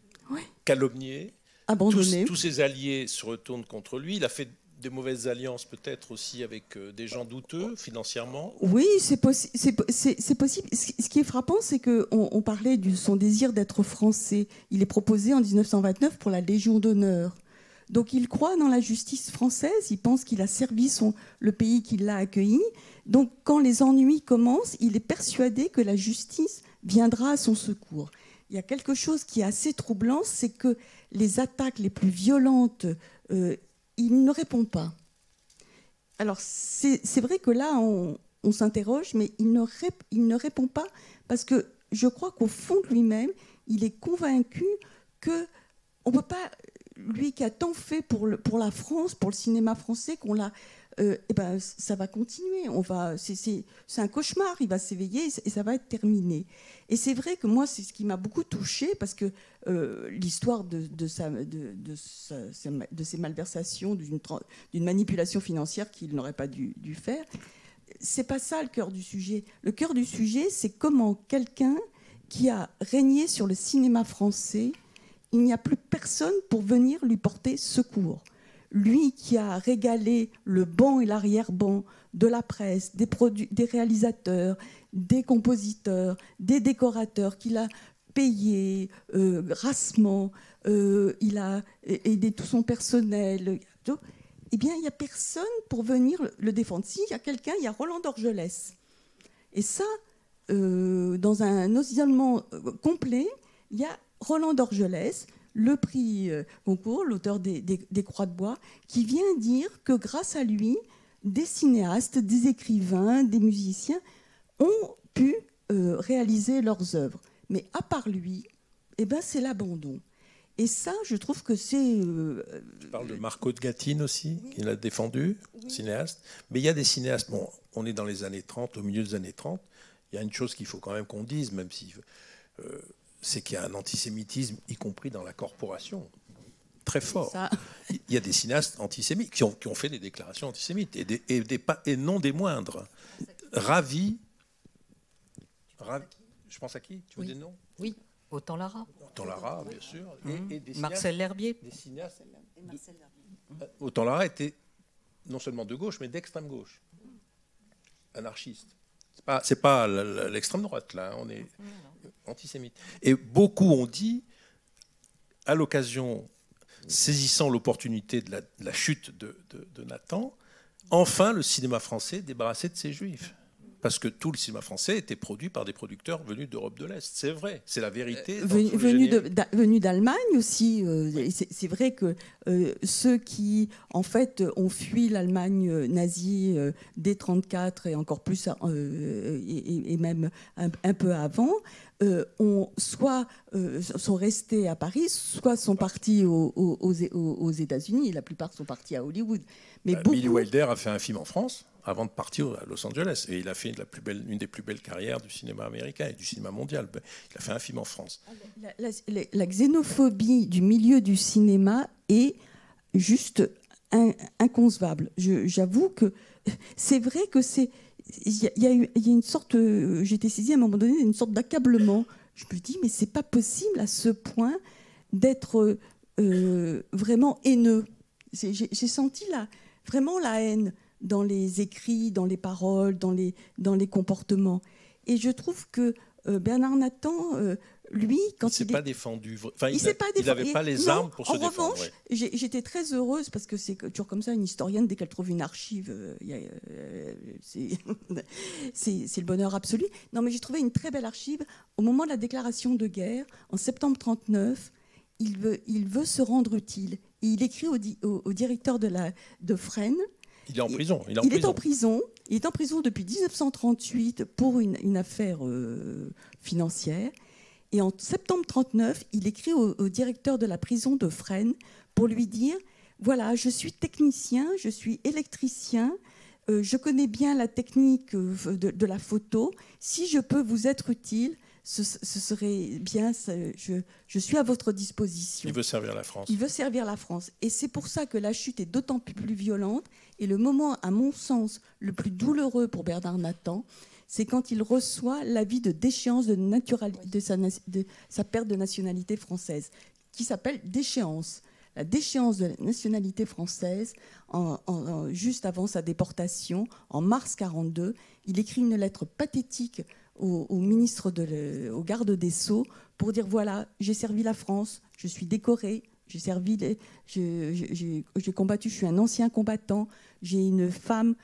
calomnié. Abandonné. Tous ses alliés se retournent contre lui. Il a fait des mauvaises alliances peut-être aussi avec des gens douteux financièrement. Oui, c'est possible. Ce qui est frappant, c'est qu'on parlait de son désir d'être français. Il est proposé en 1929 pour la Légion d'honneur. Donc il croit dans la justice française, il pense qu'il a servi le pays qui l'a accueilli. Donc quand les ennuis commencent, il est persuadé que la justice viendra à son secours. Il y a quelque chose qui est assez troublant, c'est que les attaques les plus violentes, il ne répond pas. Alors c'est vrai que là, on s'interroge, mais il ne répond pas parce que je crois qu'au fond de lui-même, il est convaincu qu'on ne peut pas, lui qui a tant fait pour la France, pour le cinéma français, ça va continuer. C'est un cauchemar, il va s'éveiller et ça va être terminé. Et c'est vrai que moi, c'est ce qui m'a beaucoup touchée parce que l'histoire de ces malversations, d'une manipulation financière qu'il n'aurait pas dû faire, c'est pas ça le cœur du sujet. Le cœur du sujet, c'est comment quelqu'un qui a régné sur le cinéma français, il n'y a plus personne pour venir lui porter secours. Lui qui a régalé le banc et l'arrière-banc de la presse, des réalisateurs, des compositeurs, des décorateurs, qu'il a payé grassement, il a aidé tout son personnel. Eh bien, il n'y a personne pour venir le défendre. Si, il y a quelqu'un, il y a Roland d'Orgelès. Et ça, dans un isolement complet, il y a Roland d'Orgelès, le prix Goncourt, l'auteur des Croix de bois, qui vient dire que grâce à lui, des cinéastes, des écrivains, des musiciens ont pu réaliser leurs œuvres. Mais à part lui, c'est l'abandon. Et ça, je trouve que c'est... Tu parles de Marco de Gatine aussi, qui l'a défendu, cinéaste. Mais il y a des cinéastes, bon, on est dans les années 30, au milieu des années 30, il y a une chose qu'il faut quand même qu'on dise, même si... c'est qu'il y a un antisémitisme, y compris dans la corporation, très fort. Il y a des cinéastes antisémites qui ont fait des déclarations antisémites, et non des moindres. Ravi, je pense à qui? Tu veux des noms? Oui. Autant Lara. Autant Lara, bien sûr. Et des Marcel L'Herbier. Des cinéastes. Autant Lara était non seulement de gauche, mais d'extrême gauche. Anarchiste. C'est pas l'extrême droite, là. On est antisémite. Et beaucoup ont dit, à l'occasion, saisissant l'opportunité de la chute de Nathan, enfin le cinéma français débarrassé de ses juifs. Parce que tout le cinéma français était produit par des producteurs venus d'Europe de l'Est. C'est vrai, c'est la vérité. Venus d'Allemagne aussi. C'est vrai que ceux qui, en fait, ont fui l'Allemagne nazie dès 1934 et encore plus, et même un peu avant, sont restés à Paris, soit sont partis aux États-Unis, et la plupart sont partis à Hollywood. Mais Billy Wilder a fait un film en France avant de partir à Los Angeles. Et il a fait une des plus belles carrières du cinéma américain et du cinéma mondial. Il a fait un film en France. La xénophobie du milieu du cinéma est juste inconcevable. J'avoue que c'est vrai que c'est... Il y a une sorte... J'étais saisie à un moment donné d'une sorte d'accablement. Je me dis, mais c'est pas possible à ce point d'être vraiment haineux. J'ai senti vraiment la haine dans les écrits, dans les paroles, dans les comportements. Et je trouve que Bernard Nathan, lui, quand il s'est pas défendu. Enfin, il n'avait pas les armes pour se défendre. En revanche, j'étais très heureuse parce que c'est toujours comme ça, une historienne, dès qu'elle trouve une archive, c'est le bonheur absolu. Non, mais j'ai trouvé une très belle archive. Au moment de la déclaration de guerre, en septembre 1939, il veut se rendre utile. Et il écrit au directeur de Fresnes. Il est en prison. Il est en prison. Il est en prison depuis 1938 pour une affaire financière. Et en septembre 1939, il écrit au directeur de la prison de Fresnes pour lui dire « Voilà, je suis technicien, je suis électricien, je connais bien la technique de la photo. Si je peux vous être utile, ce serait bien, je suis à votre disposition. » Il veut servir la France. Il veut servir la France. Et c'est pour ça que la chute est d'autant plus violente. Et le moment, à mon sens, le plus douloureux pour Bernard Nathan, c'est quand il reçoit l'avis de déchéance de sa perte de nationalité française, qui s'appelle déchéance. La déchéance de la nationalité française, juste avant sa déportation, en mars 1942, il écrit une lettre pathétique au ministre, au garde des Sceaux, pour dire voilà, j'ai servi la France, je suis décoré, j'ai combattu, je suis un ancien combattant, j'ai une femme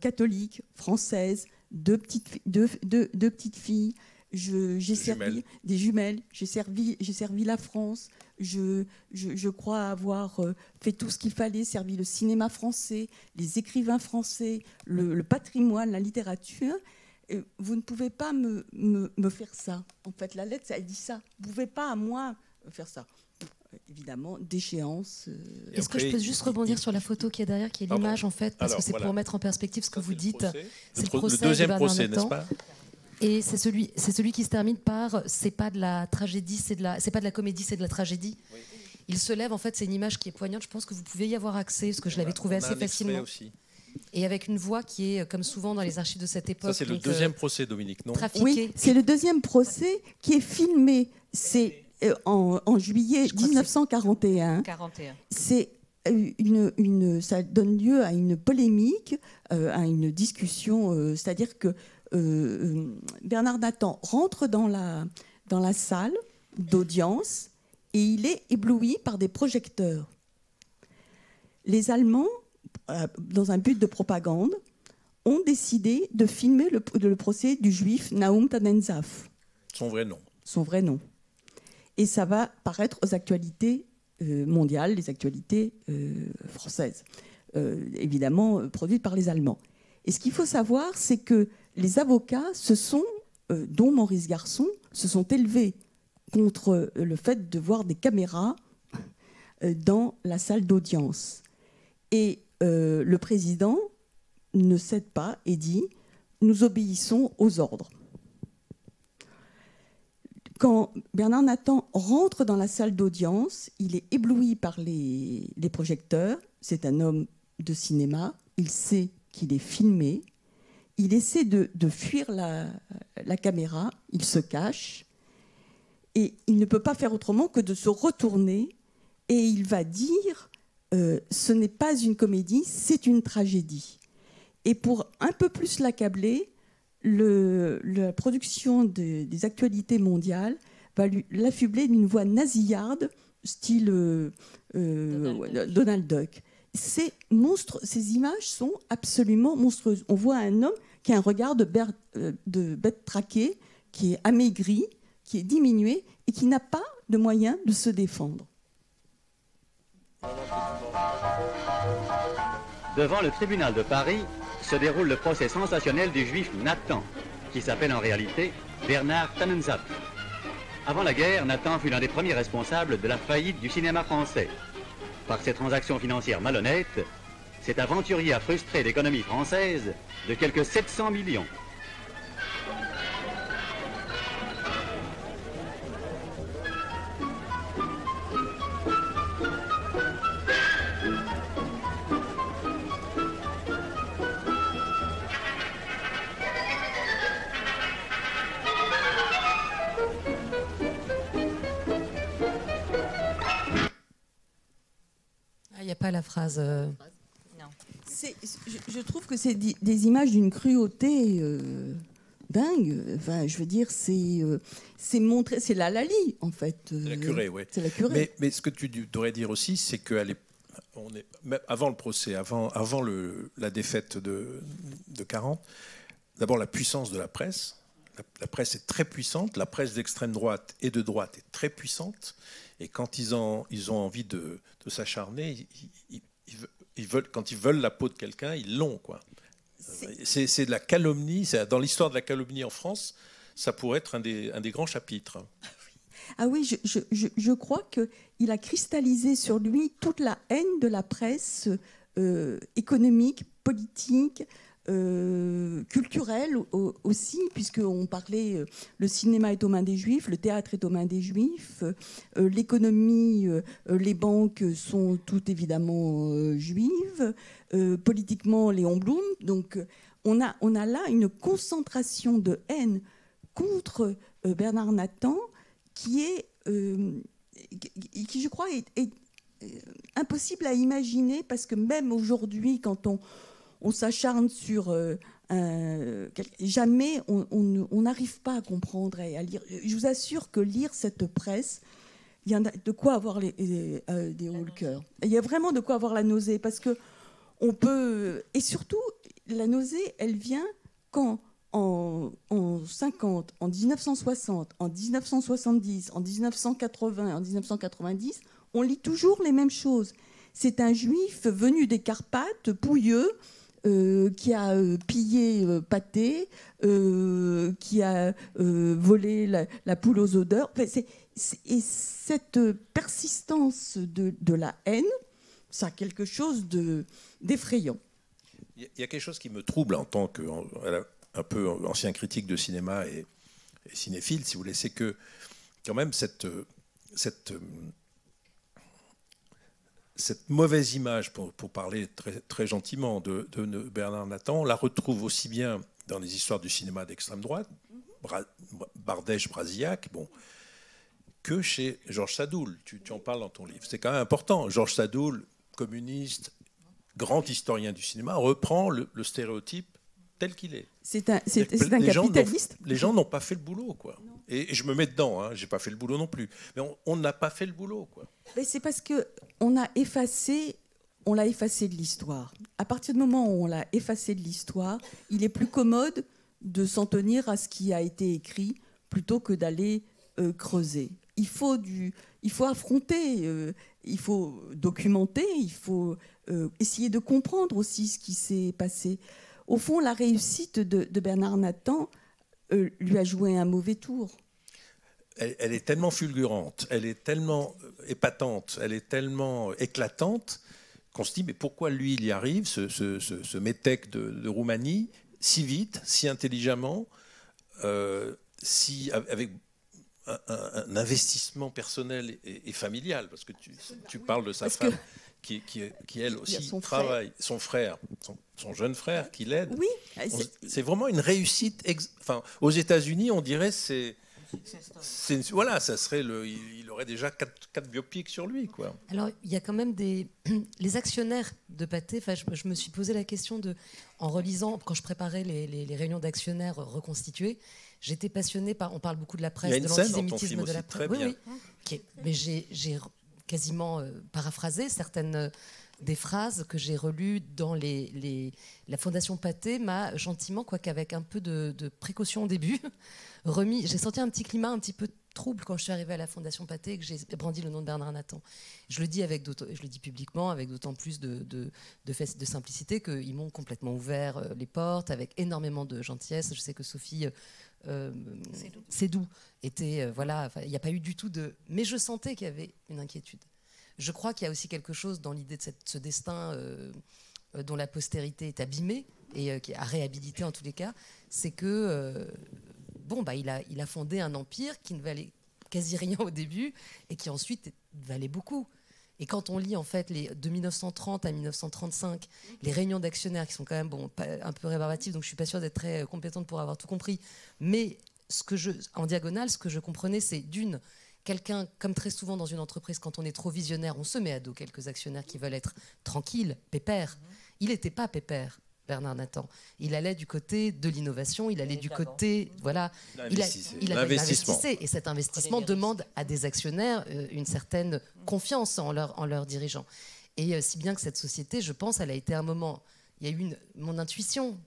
catholique, française, deux petites filles, j'ai servi des jumelles, j'ai servi la France, je crois avoir fait tout ce qu'il fallait, servi le cinéma français, les écrivains français, le patrimoine, la littérature. Vous ne pouvez pas me faire ça. En fait, la lettre, elle dit ça. Vous ne pouvez pas, à moi, faire ça. Évidemment, déchéance. Est-ce que je peux juste rebondir sur la photo qui est derrière, qui est l'image, en fait, parce que c'est pour mettre en perspective ce que vous dites. C'est le procès, le deuxième procès, n'est-ce pas? Et c'est celui qui se termine par c'est pas de la tragédie, c'est pas de la comédie, c'est de la tragédie. Oui. Il se lève, en fait, c'est une image qui est poignante. Je pense que vous pouvez y avoir accès, parce que je l'avais trouvé assez facilement. Aussi. Et avec une voix qui est, comme souvent dans les archives de cette époque. Ça, c'est le deuxième procès, Dominique, non? Trafiqué. Oui, c'est le deuxième procès qui est filmé. C'est en juillet 1941. C'est ça donne lieu à une polémique, à une discussion. C'est-à-dire que Bernard Nathan rentre dans la salle d'audience et il est ébloui par des projecteurs. Les Allemands, dans un but de propagande, ont décidé de filmer le procès du juif Nahum Tannenzaph. Son vrai nom. Son vrai nom. Et ça va paraître aux actualités mondiales, les actualités françaises, évidemment produites par les Allemands. Et ce qu'il faut savoir, c'est que les avocats, dont Maurice Garçon, se sont élevés contre le fait de voir des caméras dans la salle d'audience. Et le président ne cède pas et dit « Nous obéissons aux ordres ». Quand Bernard Nathan rentre dans la salle d'audience, il est ébloui par les projecteurs. C'est un homme de cinéma. Il sait qu'il est filmé. Il essaie de fuir la caméra. Il se cache. Et il ne peut pas faire autrement que de se retourner. Et il va dire ce n'est pas une comédie, c'est une tragédie. Et pour un peu plus l'accabler, la production des actualités mondiales va l'affubler d'une voix nasillarde, style Donald Duck. Ces images sont absolument monstrueuses. On voit un homme qui a un regard de bête traquée, qui est amaigri, qui est diminué et qui n'a pas de moyen de se défendre. Devant le tribunal de Paris se déroule le procès sensationnel du juif Nathan, qui s'appelle en réalité Bernard Tannenzaph. Avant la guerre, Nathan fut l'un des premiers responsables de la faillite du cinéma français. Par ses transactions financières malhonnêtes, cet aventurier a frustré l'économie française de quelques 700 millions. Il n'y a pas la phrase. Je trouve que c'est des images d'une cruauté dingue. Enfin, je veux dire, c'est montré, c'est la Lali, en fait. C'est la curée, oui. C'est la curée. Mais ce que tu devrais dire aussi, c'est qu'elle est même avant le procès, avant la défaite de 40, d'abord la puissance de la presse. La presse est très puissante, la presse d'extrême droite et de droite est très puissante. Et quand ils ont envie de s'acharner, quand ils veulent la peau de quelqu'un, ils l'ont, quoi. C'est de la calomnie. Dans l'histoire de la calomnie en France, ça pourrait être un des grands chapitres. Ah oui, je crois qu'il a cristallisé sur lui toute la haine de la presse économique, politique, culturelle aussi, puisqu'on parlait, le cinéma est aux mains des Juifs, le théâtre est aux mains des Juifs, l'économie, les banques sont toutes évidemment juives, politiquement Léon Blum. Donc on a là une concentration de haine contre Bernard Nathan qui je crois, est impossible à imaginer, parce que même aujourd'hui, quand on s'acharne sur jamais on n'arrive pas à comprendre et à lire. Je vous assure que lire cette presse, il y en a de quoi avoir des hauts le cœur. Il y a vraiment de quoi avoir la nausée, parce que on peut, et surtout la nausée, elle vient quand en 50, en 1960, en 1970, en 1980, en 1990, on lit toujours les mêmes choses. C'est un juif venu des Carpates, pouilleux, qui a pillé Pâté, qui a volé la poule aux odeurs. Enfin, et cette persistance de la haine, ça a quelque chose d'effrayant. Il y a quelque chose qui me trouble en tant que un peu ancien critique de cinéma et cinéphile, si vous voulez, c'est que quand même cette mauvaise image, pour parler très, très gentiment, de Bernard Nathan, on la retrouve aussi bien dans les histoires du cinéma d'extrême droite, Bardèche, Brasillac, que chez Georges Sadoul. Tu en parles dans ton livre. C'est quand même important. Georges Sadoul, communiste, grand historien du cinéma, reprend le stéréotype tel qu'il est. C'est un capitaliste. Les gens n'ont pas fait le boulot, quoi. Et je me mets dedans, hein, j'ai pas fait le boulot non plus. Mais on n'a pas fait le boulot, quoi. Mais c'est parce qu'on l'a effacé de l'histoire. À partir du moment où on l'a effacé de l'histoire, il est plus commode de s'en tenir à ce qui a été écrit plutôt que d'aller creuser. Il faut affronter, il faut documenter, il faut essayer de comprendre aussi ce qui s'est passé. Au fond, la réussite de Bernard Nathan lui a joué un mauvais tour. Elle est tellement fulgurante, elle est tellement épatante, elle est tellement éclatante qu'on se dit, mais pourquoi lui, il y arrive, ce métèque de Roumanie, si vite, si intelligemment, avec un investissement personnel et familial, parce que tu parles de sa femme qui elle aussi travaille, son frère, son jeune frère qui l'aide. Oui, c'est vraiment une réussite. Aux États-Unis, on dirait voilà, ça serait il aurait déjà 4 biopics sur lui, quoi. Alors, il y a quand même les actionnaires de Pâté. Je me suis posé la question en relisant, quand je préparais les réunions d'actionnaires reconstituées, j'étais passionnée par. On parle beaucoup de la presse, de l'antisémitisme de la presse. Oui. Mais j'ai quasiment paraphrasé certaines des phrases que j'ai relues dans la Fondation Pâté m'a gentiment, quoique avec un peu de précaution au début, remis. J'ai senti un petit climat un petit peu trouble quand je suis arrivée à la Fondation Pâté et que j'ai brandi le nom de Bernard Nathan. Je le dis publiquement avec d'autant plus de simplicité qu'ils m'ont complètement ouvert les portes avec énormément de gentillesse. Je sais que Sophie Sédou était il n'y a pas eu du tout mais je sentais qu'il y avait une inquiétude. Je crois qu'il y a aussi quelque chose dans l'idée de ce destin dont la postérité est abîmée et qui a réhabilité en tous les cas, c'est que il a fondé un empire qui ne valait quasi rien au début et qui ensuite valait beaucoup. Et quand on lit en fait de 1930 à 1935 les réunions d'actionnaires qui sont quand même un peu rébarbatives, donc je suis pas sûre d'être très compétente pour avoir tout compris, mais en diagonale, ce que je comprenais, c'est quelqu'un, comme très souvent dans une entreprise, quand on est trop visionnaire, on se met à dos quelques actionnaires qui veulent être tranquilles, pépères. Il n'était pas pépère. Bernard Nathan. Il allait du côté de l'innovation, il allait du côté, voilà, il investissait. Et cet investissement demande à des actionnaires une certaine confiance en leurs dirigeants. Et si bien que cette société, je pense, elle a été un moment, il y a eu mon intuition,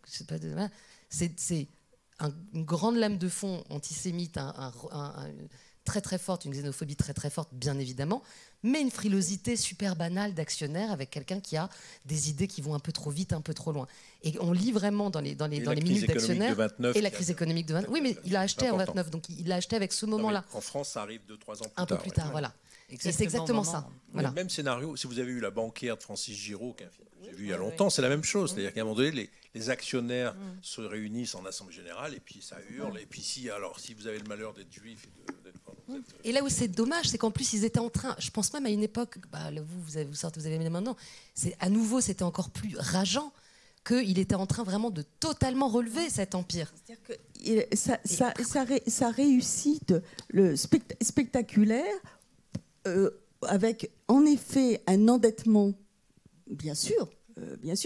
c'est une grande lame de fond antisémite, très très forte, une xénophobie très très forte, bien évidemment, mais une frilosité super banale d'actionnaire avec quelqu'un qui a des idées qui vont un peu trop vite, un peu trop loin. Et on lit vraiment dans les minutes d'actionnaire. Et la crise économique de 29. Oui, mais il a acheté en 29, donc il l'a acheté avec ce moment-là. En France, ça arrive 2-3 ans plus tard. Un peu plus tard, voilà. Et c'est exactement ça. Voilà. Le même scénario, si vous avez eu La banquière de Francis Giraud, que j'ai vu il y a longtemps, c'est la même chose. C'est-à-dire qu'à un moment donné, les actionnaires se réunissent en assemblée générale et puis ça hurle. Et puis si vous avez le malheur d'être juif et là où c'est dommage, c'est qu'en plus ils étaient en train, je pense même à une époque, vous avez mis maintenant, à nouveau c'était encore plus rageant qu'il était en train vraiment de totalement relever cet empire. C'est-à-dire que sa réussite spectaculaire, avec en effet un endettement, bien sûr,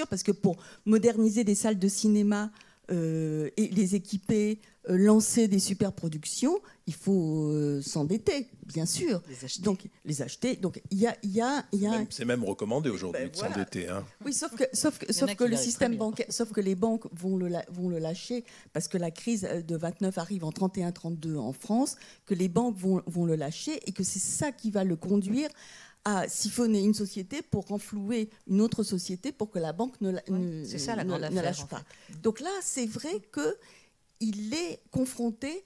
parce que pour moderniser des salles de cinéma et les équiper, lancer des superproductions, il faut s'endetter, bien sûr. Les acheter. Donc il y a c'est même recommandé aujourd'hui de s'endetter. Hein. Oui, sauf que le système bancaire, sauf que les banques vont le lâcher parce que la crise de 29 arrive en 31-32 en France, que les banques vont le lâcher et que c'est ça qui va le conduire à siphonner une société pour renflouer une autre société pour que la banque ne lâche pas. Donc là, c'est vrai qu'il est confronté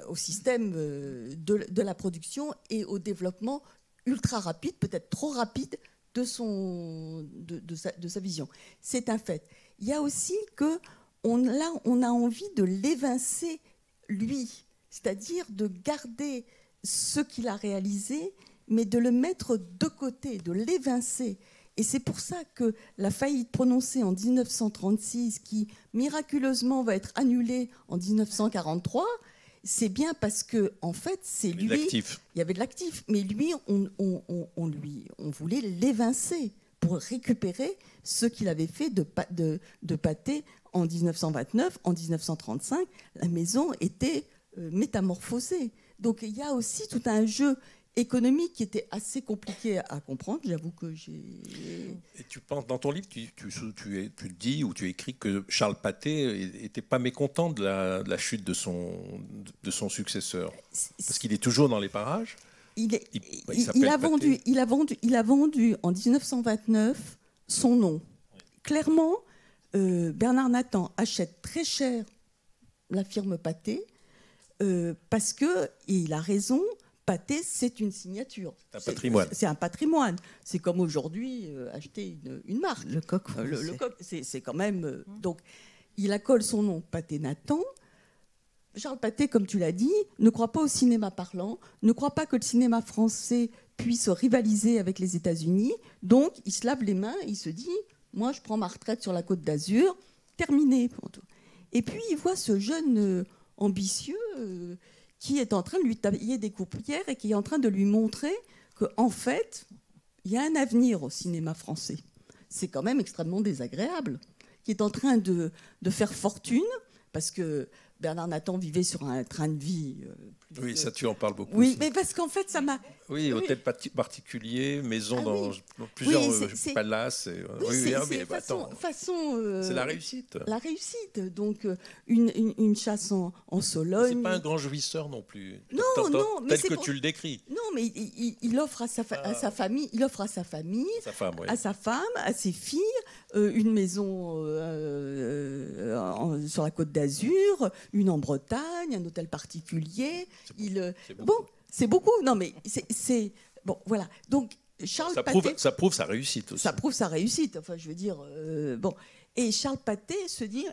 au système de la production et au développement ultra rapide, peut-être trop rapide, de sa vision. C'est un fait. Il y a aussi qu'on a envie de l'évincer, lui, c'est-à-dire de garder ce qu'il a réalisé, mais de le mettre de côté, de l'évincer. Et c'est pour ça que la faillite prononcée en 1936, qui miraculeusement va être annulée en 1943, c'est bien parce que en fait, c'est lui. Il y avait de l'actif, mais lui, on voulait l'évincer pour récupérer ce qu'il avait fait de pâté en 1929, en 1935. La maison était métamorphosée. Donc il y a aussi tout un jeu économique qui était assez compliqué à comprendre. J'avoue que j'ai... Et tu penses, dans ton livre, tu dis ou tu écris que Charles Pathé n'était pas mécontent de la chute de son successeur. Parce qu'il est toujours dans les parages. Il a vendu en 1929 son nom. Oui. Clairement, Bernard Nathan achète très cher la firme Pathé parce qu'il a raison. Pathé, c'est une signature. C'est un patrimoine. C'est un patrimoine. C'est comme aujourd'hui acheter une marque. Le coq. Le coq, c'est quand même... donc, il accole son nom, Pathé Nathan. Charles Pathé, comme tu l'as dit, ne croit pas au cinéma parlant, ne croit pas que le cinéma français puisse rivaliser avec les États-Unis. Donc, il se lave les mains, il se dit, moi, je prends ma retraite sur la Côte d'Azur, terminé. Et puis, il voit ce jeune ambitieux... qui est en train de lui tailler des paupières et qui est en train de lui montrer qu'en fait, il y a un avenir au cinéma français. C'est quand même extrêmement désagréable. Qui est en train de faire fortune, parce que Bernard Nathan vivait sur un train de vie... oui, ça tu en parles beaucoup. Oui, aussi. Mais parce qu'en fait, ça m'a... Oui, hôtel particulier, maison dans plusieurs palaces. C'est la réussite. La réussite. Donc, une chasse en Sologne. C'est pas un grand jouisseur non plus. Non, mais tel que tu le décris. Non, mais il offre à sa famille, à sa femme, à ses filles, une maison sur la Côte d'Azur, une en Bretagne, un hôtel particulier. C'est beaucoup. Non, mais c'est bon. Voilà. Donc Charles Pathé, ça prouve sa réussite aussi. Ça prouve sa réussite. Enfin, je veux dire, bon. Et Charles Pathé se dit,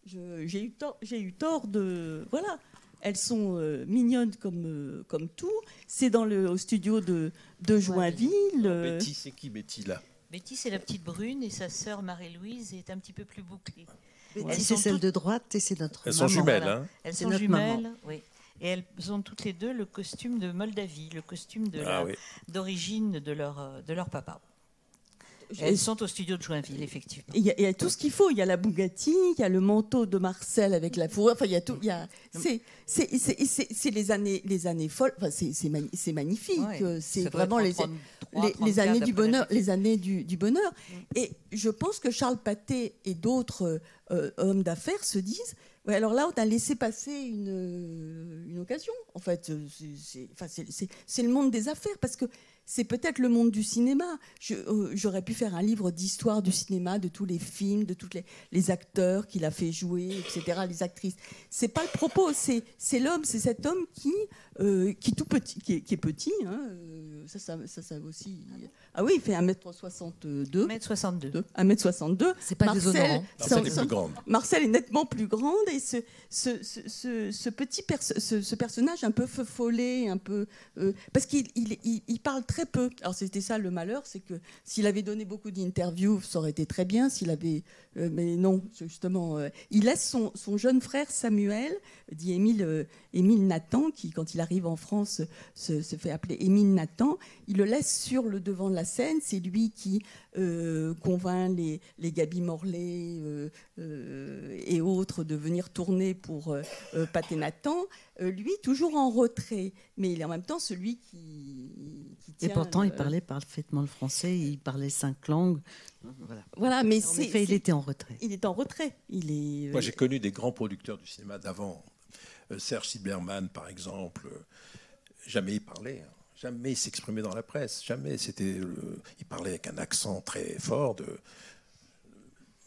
j'ai eu tort de voilà. Elles sont mignonnes comme tout. C'est au studio de Joinville. Betty, c'est qui Betty là? Betty, c'est la petite brune et sa sœur Marie-Louise est un petit peu plus bouclée. Betty, c'est celle de droite et c'est notre maman. Elles sont jumelles, voilà. Hein. Elles sont jumelles, oui. Et elles ont toutes les deux le costume de Moldavie, le costume d'origine de leur papa. Elles sont au studio de Joinville, effectivement. Il y a tout ce qu'il faut. Il y a la Bugatti, il y a le manteau de Marcel avec la fourrure. Enfin, il y a tout. C'est les années folles. Enfin, c'est magnifique. Ouais, c'est vraiment les années du bonheur. Les années du bonheur. Et je pense que Charles Pathé et d'autres hommes d'affaires se disent. Ouais, alors là, on a laissé passer une occasion. En fait, c'est le monde des affaires parce que c'est peut-être le monde du cinéma. J'aurais pu faire un livre d'histoire du cinéma, de tous les films, de tous les acteurs qu'il a fait jouer, etc., les actrices. C'est pas le propos, c'est l'homme, c'est cet homme qui est tout petit, qui est petit. Hein, ça aussi. Ah oui, il fait 1m62. 1m62. 1m62. C'est pas déshonorant. Marcel est plus grande. Marcel est nettement plus grande et ce personnage un peu follet, un peu parce qu'il parle très peu. Alors c'était ça le malheur, c'est que s'il avait donné beaucoup d'interviews, ça aurait été très bien. S'il avait, mais non, justement, il laisse son jeune frère Samuel, dit Émile Nathan, qui quand il arrive en France se fait appeler Émile Nathan. Il le laisse sur le devant de la scène. C'est lui qui convainc les Gaby Morlet et autres de venir tourner pour Pathé Nathan. Lui, toujours en retrait, mais il est en même temps celui qui tient. Et pourtant, il parlait parfaitement le français, il parlait 5 langues. Voilà, mais en effet, il était en retrait. Il est en retrait. Moi, j'ai connu des grands producteurs du cinéma d'avant. Serge Silberman, par exemple, jamais il parlait. Hein. Jamais il s'exprimait dans la presse. Jamais. Il parlait avec un accent très fort de.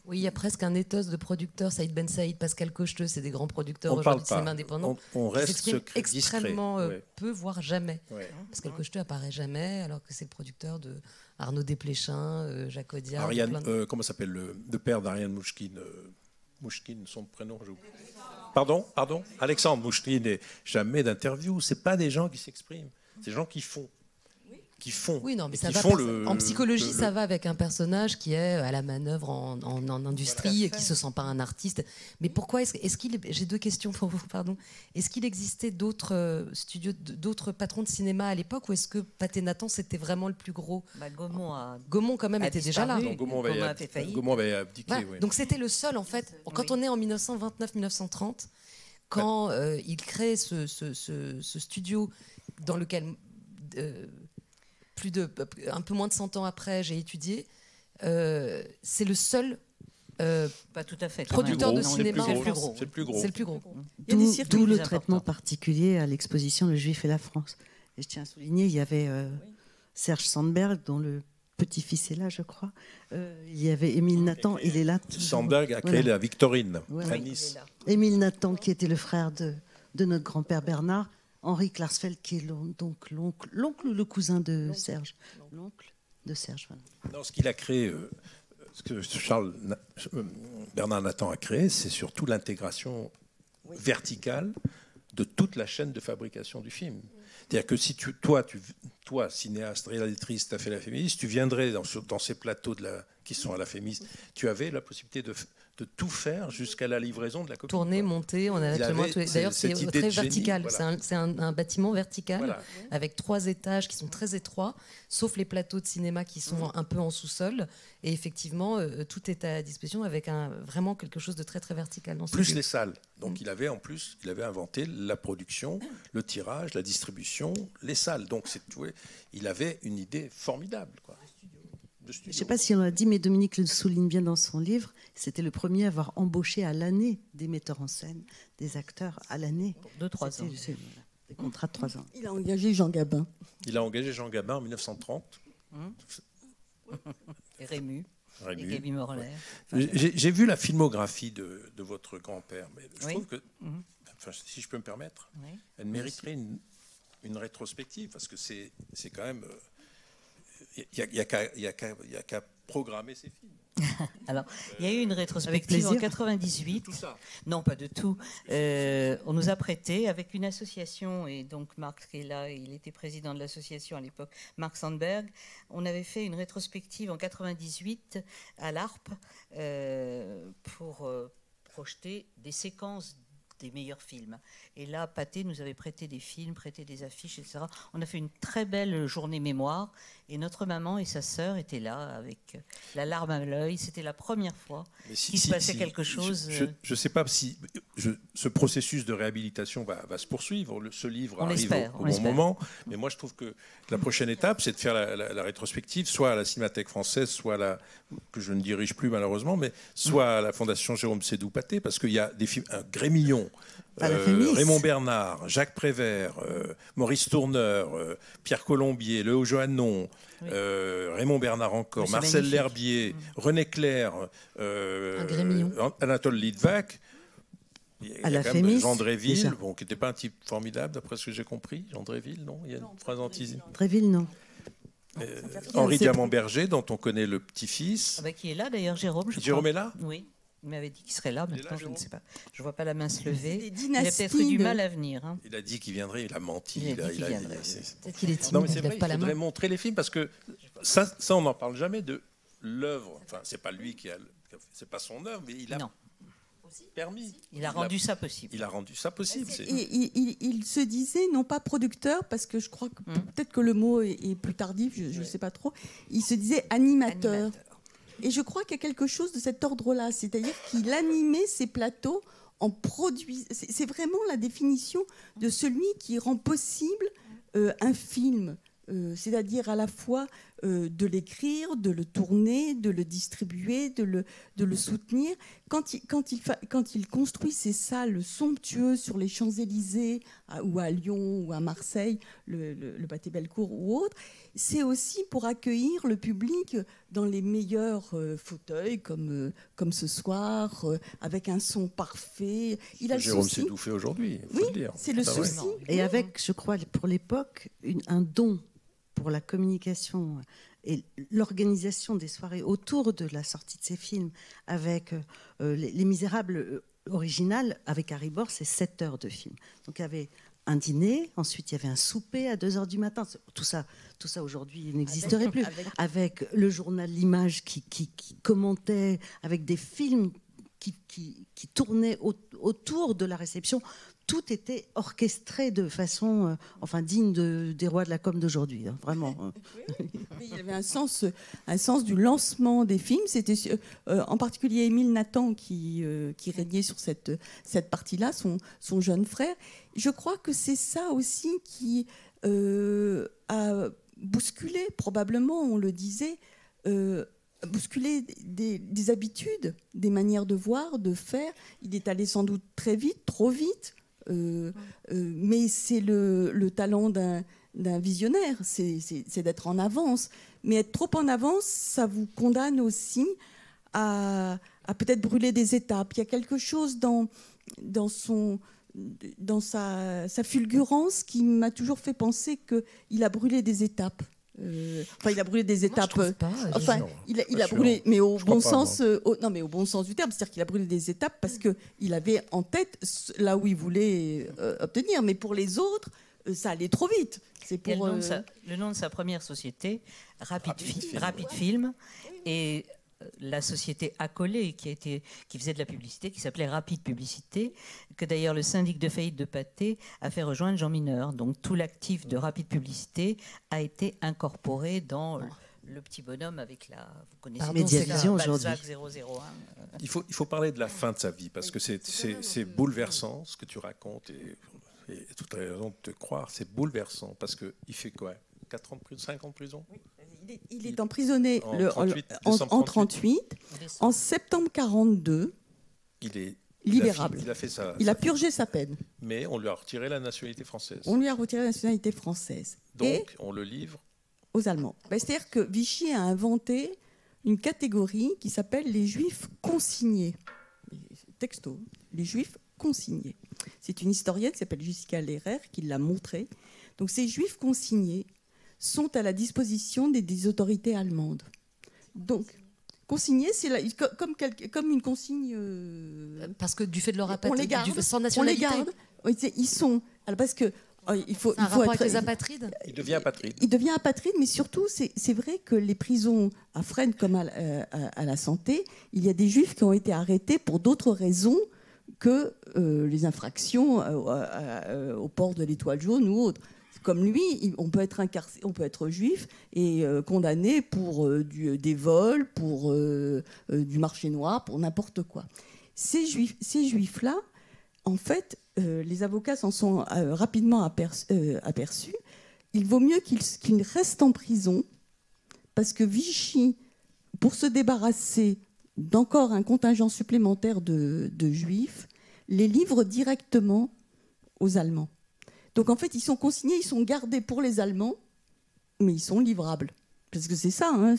Oui, il y a presque un ethos de producteurs. Saïd Ben Saïd, Pascal Cocheteux, c'est des grands producteurs On aujourd'hui parle de cinéma indépendant. On qui reste s'expriment secret, extrêmement discret. peu, voire jamais. Ouais. Pascal Cocheteux apparaît jamais, alors que c'est le producteur de Arnaud Desplechin, Jacques Audiard. Ariane, comment s'appelle le père d'Ariane Mouchkine Mouchkine, son prénom, j'ai oublié. Pardon, Alexandre Mouchkine. Et jamais d'interview. C'est pas des gens qui s'expriment. C'est des gens qui font. Oui, non, mais ça qui va. font En psychologie, ça va avec un personnage qui est à la manœuvre en industrie, et qui se sent pas un artiste. Mais pourquoi est-ce qu'il j'ai deux questions pour vous, pardon. Est-ce qu'il existait d'autres studios, d'autres patrons de cinéma à l'époque, ou est-ce que Pathé Nathan c'était vraiment le plus gros? Gaumont quand même était déjà là. Gaumont avait abdiqué. Voilà. Oui. Donc c'était le seul en fait. Quand on est en 1929-1930, quand il crée ce studio dans lequel un peu moins de 100 ans après, j'ai étudié. C'est le seul pas tout à fait, producteur de cinéma en France. C'est le plus gros. C'est le plus gros. D'où le traitement particulier à l'exposition Le Juif et la France. Et je tiens à souligner, il y avait Serge Sandberg, dont le petit-fils est là, je crois. Il y avait Émile Nathan, il est là. Sandberg a créé la Victorine à Nice. Émile Nathan, qui était le frère de notre grand-père Bernard. Henri Klarsfeld, qui est l'oncle ou le cousin de Serge. L'oncle de Serge, voilà. Non, ce qu'il a créé, ce que Bernard Nathan a créé, c'est surtout l'intégration verticale de toute la chaîne de fabrication du film. C'est-à-dire que si toi, cinéaste, réalisatrice, tu as fait la Fémis, tu viendrais dans ces plateaux qui sont à la Fémis, tu avais la possibilité de tout faire jusqu'à la livraison de la copie. Tourner, monter, on a d'ailleurs c'est très vertical. Voilà. C'est un bâtiment vertical, voilà, avec 3 étages qui sont très étroits, sauf les plateaux de cinéma qui sont un peu en sous-sol. Et effectivement, tout est à disposition avec vraiment quelque chose de très très vertical. Dans plus les salles. Donc il avait inventé la production, le tirage, la distribution, les salles. Donc il avait une idée formidable, quoi. Je ne sais pas si on l'a dit, mais Dominique le souligne bien dans son livre. C'était le premier à avoir embauché à l'année des metteurs en scène, des acteurs à l'année. De 3 ans. Des contrats de 3 ans. Il a engagé Jean Gabin. En 1930. Et Rému. Et Gaby Morlet. J'ai vu la filmographie de votre grand-père, mais je trouve que, si je peux me permettre, elle mériterait une rétrospective, parce que c'est quand même... Il n'y a qu'à programmer ces films. Alors, il y a eu une rétrospective en 98. Tout ça. Non, pas de tout. On nous a prêté avec une association, et donc Marc est là, il était président de l'association à l'époque, Marc Sandberg. On avait fait une rétrospective en 98 à l'ARP pour projeter des séquences des meilleurs films. Et là, Pathé nous avait prêté des films, prêté des affiches, etc. On a fait une très belle journée mémoire. Et notre maman et sa sœur étaient là avec la larme à l'œil. C'était la première fois qu'il se passait quelque chose. Je ne sais pas si ce processus de réhabilitation va se poursuivre. Ce livre arrive au bon moment. Mais moi, je trouve que la prochaine étape, c'est de faire la rétrospective, soit à la Cinémathèque française, soit que je ne dirige plus malheureusement, mais soit à la Fondation Jérôme Sédou-Pathé, parce qu'il y a des films, Grémillon, Raymond Bernard, Jacques Prévert, Maurice Tourneur, Pierre Colombier, Léo Johannon, Raymond Bernard encore, Marcel L'Herbier, René Clair, Anatole Litvak. Il y a quand même Jean Dréville, qui n'était pas un type formidable, d'après ce que j'ai compris. Jean Dréville, non? Il y a une phrase anti. Dréville, non. Henri Diamant-Berger, dont on connaît le petit-fils. Qui est là d'ailleurs, Jérôme. Jérôme est là? Oui. Il m'avait dit qu'il serait là. Maintenant, je ne sais pas. Je ne vois pas la main se lever. Il a peut-être eu du mal à venir. Hein. Il a dit qu'il viendrait. Il a menti. Peut-être qu'il est timide. Non, mais c'est vrai, il faudrait montrer les films parce que ça on n'en parle jamais de l'œuvre. Enfin, c'est pas lui c'est pas son œuvre, mais il a permis. Il a rendu ça possible. Il a rendu ça possible. Il se disait non pas producteur, parce que je crois que peut-être que le mot est plus tardif, je ne sais pas trop. Il se disait animateur. Et je crois qu'il y a quelque chose de cet ordre-là, c'est-à-dire qu'il animait ses plateaux en produisant. C'est vraiment la définition de celui qui rend possible un film. C'est-à-dire à la fois de l'écrire, de le tourner, de le distribuer, de le soutenir. Quand il construit ces salles somptueuses sur les Champs-Élysées, ou à Lyon, ou à Marseille, le Pathé Bellecour ou autre, c'est aussi pour accueillir le public dans les meilleurs fauteuils, comme ce soir, avec un son parfait. Jérôme Sédou fait aujourd'hui, il faut le dire. C'est le souci. Et avec, je crois, pour l'époque, un don pour la communication et l'organisation des soirées autour de la sortie de ces films, avec Les Misérables original, avec Harry Bor, c'est 7 heures de film. Donc il y avait un dîner, ensuite il y avait un souper à 2 heures du matin. Tout ça aujourd'hui n'existerait plus. Avec le journal L'Image qui commentait, avec des films qui tournaient autour de la réception. Tout était orchestré de façon digne des rois de la com d'aujourd'hui, hein, vraiment. Il y avait un sens du lancement des films. C'était en particulier Émile Nathan qui régnait sur cette partie-là, son jeune frère. Je crois que c'est ça aussi qui a bousculé, probablement, on le disait, bousculer des habitudes, des manières de voir, de faire. Il est allé sans doute très vite, trop vite. Mais c'est le talent d'un visionnaire, c'est d'être en avance. Mais être trop en avance, ça vous condamne aussi à peut-être brûler des étapes. Il y a quelque chose dans sa fulgurance qui m'a toujours fait penser qu'il a brûlé des étapes. Il a brûlé des étapes. Il a brûlé, mais au bon sens, au bon sens du terme, c'est-à-dire qu'il a brûlé des étapes parce que il avait en tête là où il voulait obtenir. Mais pour les autres, ça allait trop vite. C'est pour le nom de sa première société, Rapid Film, et la société accolée qui faisait de la publicité, qui s'appelait Rapide Publicité, que d'ailleurs le syndic de faillite de Pathé a fait rejoindre Jean Mineur. Donc tout l'actif de Rapide Publicité a été incorporé dans le petit bonhomme avec vous connaissez Médiavision aujourd'hui. 001. Il faut parler de la fin de sa vie, parce que c'est bouleversant ce que tu racontes, et toute raison de te croire, c'est bouleversant, parce qu'il fait quoi, 4 ans de prison, 5 ans de prison? Il est emprisonné en 1938. En septembre 1942, il est libérable. Il a purgé sa peine. Mais on lui a retiré la nationalité française. Donc, on le livre aux Allemands. C'est-à-dire que Vichy a inventé une catégorie qui s'appelle les Juifs consignés. Texto, les Juifs consignés. C'est une historienne qui s'appelle Jessica Lehrer qui l'a montré. Donc, ces Juifs consignés sont à la disposition des autorités allemandes. Donc, consigner, c'est comme une consigne. Parce que du fait de leur apatride, sans on nationalité. les garde. Ils sont. Alors parce que il faut rapport être, avec les apatrides. Il devient apatride. Il devient apatride, mais surtout, c'est vrai que les prisons à Fresnes comme à la Santé, il y a des Juifs qui ont été arrêtés pour d'autres raisons que les infractions au port de l'étoile jaune ou autre. Comme lui, on peut être juif et condamné pour des vols, pour du marché noir, pour n'importe quoi. Ces juifs-là, en fait, les avocats s'en sont rapidement aperçus. Il vaut mieux qu'ils restent en prison parce que Vichy, pour se débarrasser d'encore un contingent supplémentaire de juifs, les livre directement aux Allemands. Donc en fait, ils sont consignés, ils sont gardés pour les Allemands, mais ils sont livrables. Parce que c'est ça. Hein,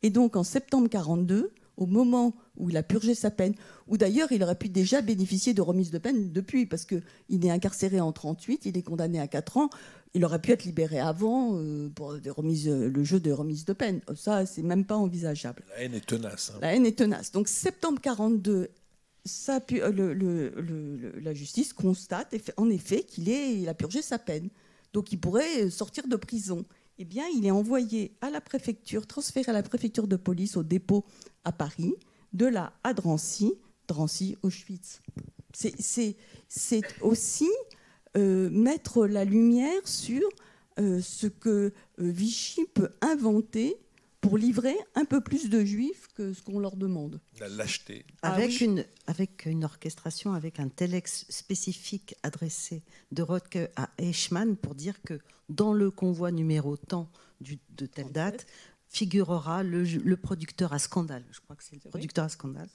Et donc en septembre 1942, au moment où il a purgé sa peine, où d'ailleurs il aurait pu déjà bénéficier de remise de peine depuis, parce qu'il est incarcéré en 1938, il est condamné à 4 ans, il aurait pu être libéré avant pour le jeu de remise de peine. Ça, c'est même pas envisageable. La haine est tenace. Hein. La haine est tenace. Donc septembre 1942, la justice constate en effet qu'il a purgé sa peine. Donc il pourrait sortir de prison. Eh bien, il est envoyé à la préfecture, transféré à la préfecture de police au dépôt à Paris, de là à Drancy, Auschwitz. C'est aussi mettre la lumière sur ce que Vichy peut inventer pour livrer un peu plus de juifs que ce qu'on leur demande. La lâcheté. Avec une orchestration, avec un telex spécifique adressé de Rothke à Eichmann pour dire que dans le convoi numéro tant de telle date figurera le producteur à scandale. Je crois que c'est le producteur à scandale.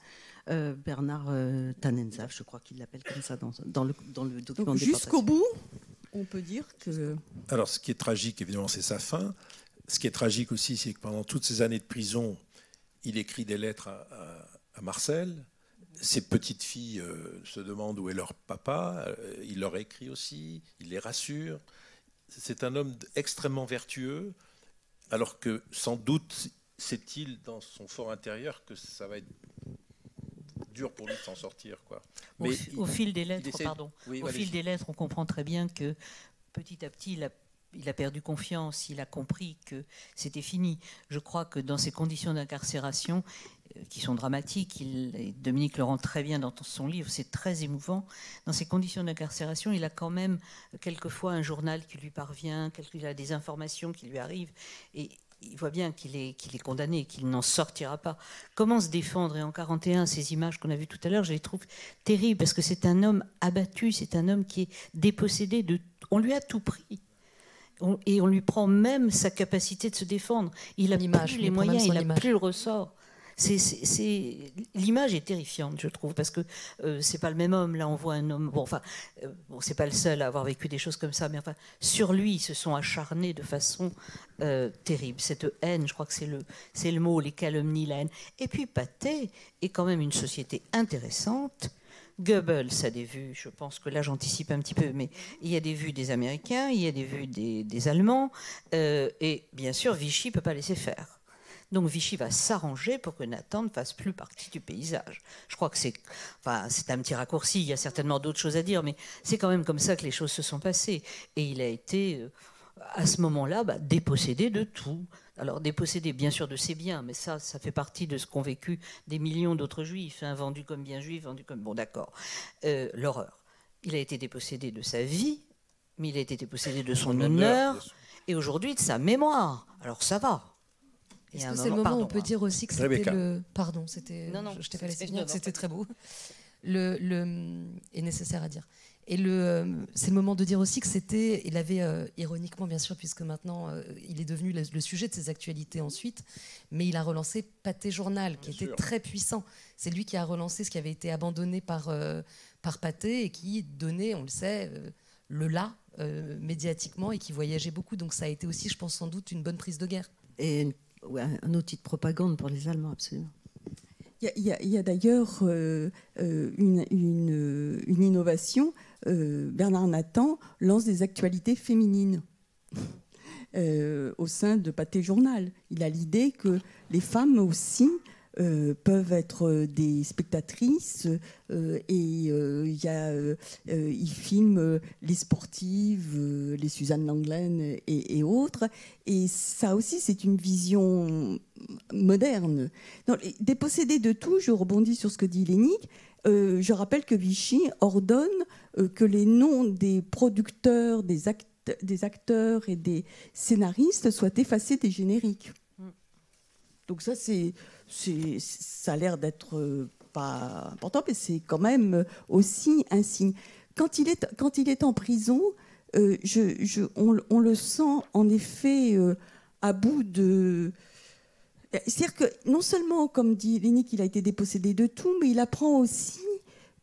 Bernard Tannenzav, je crois qu'il l'appelle comme ça dans le document. Donc, jusqu'au bout, on peut dire que... Alors, ce qui est tragique, évidemment, c'est sa fin. Ce qui est tragique aussi, c'est que pendant toutes ces années de prison, il écrit des lettres à Marcel. Ses petites filles se demandent où est leur papa. Il leur écrit aussi, il les rassure. C'est un homme extrêmement vertueux, alors que sans doute sait-il dans son fort intérieur que ça va être dur pour lui de s'en sortir, quoi. Mais au fil des lettres, fil des lettres, on comprend très bien que petit à petit, il a perdu confiance, il a compris que c'était fini. Je crois que dans ces conditions d'incarcération, qui sont dramatiques, Dominique le rend très bien dans son livre, c'est très émouvant. Dans ces conditions d'incarcération, il a quand même quelquefois un journal qui lui parvient, il a des informations qui lui arrivent, et il voit bien qu'il est condamné, qu'il n'en sortira pas. Comment se défendre? Et en 1941, ces images qu'on a vues tout à l'heure, je les trouve terribles, parce que c'est un homme abattu, c'est un homme qui est dépossédé de... On lui a tout pris. Et on lui prend même sa capacité de se défendre. Il n'a plus les moyens, il n'a plus le ressort. L'image est terrifiante, je trouve, parce que c'est pas le même homme. Là, on voit un homme. C'est pas le seul à avoir vécu des choses comme ça, mais enfin, sur lui, ils se sont acharnés de façon terrible. Cette haine, je crois que c'est le mot, les calomnies, la haine. Et puis Pathé est quand même une société intéressante. Goebbels a des vues, je pense que là j'anticipe un petit peu, mais il y a des vues des Américains, il y a des vues des Allemands, et bien sûr Vichy ne peut pas laisser faire. Donc Vichy va s'arranger pour que Nathan ne fasse plus partie du paysage. Je crois que c'est un petit raccourci, il y a certainement d'autres choses à dire, mais c'est quand même comme ça que les choses se sont passées. Et il a été, à ce moment-là, dépossédé de tout. Alors, dépossédé, bien sûr, de ses biens, mais ça fait partie de ce qu'ont vécu des millions d'autres juifs, hein, vendus comme bien juifs, vendus comme... Bon, d'accord. L'horreur. Il a été dépossédé de sa vie, mais il a été dépossédé de son honneur, et aujourd'hui de sa mémoire. Alors, ça va. Est-ce que c'est le moment où on peut dire aussi que c'était le... Pardon, c'était... Non, je t'ai pas laissé finir, c'était très beau. Est nécessaire à dire. Et c'est le moment de dire aussi que c'était, il avait ironiquement bien sûr, puisque maintenant il est devenu le sujet de ses actualités ensuite, mais il a relancé Pathé Journal, qui était très puissant. C'est lui qui a relancé ce qui avait été abandonné par Pathé et qui donnait, on le sait, le là médiatiquement et qui voyageait beaucoup. Donc ça a été aussi, je pense sans doute, une bonne prise de guerre. Et un outil de propagande pour les Allemands, absolument. Il y a d'ailleurs une innovation. Bernard Nathan lance des actualités féminines au sein de Pathé Journal. Il a l'idée que les femmes aussi peuvent être des spectatrices et il filme les sportives, les Suzanne Langlaine et autres. Et ça aussi, c'est une vision moderne. Dépossédée de tout, je rebondis sur ce que dit Lénique, je rappelle que Vichy ordonne que les noms des producteurs, des acteurs et des scénaristes soient effacés des génériques. Donc ça, ça a l'air d'être pas important, mais c'est quand même aussi un signe. Quand il est en prison, on le sent en effet à bout de... C'est-à-dire que non seulement, comme dit Lénie, qu'il a été dépossédé de tout, mais il apprend aussi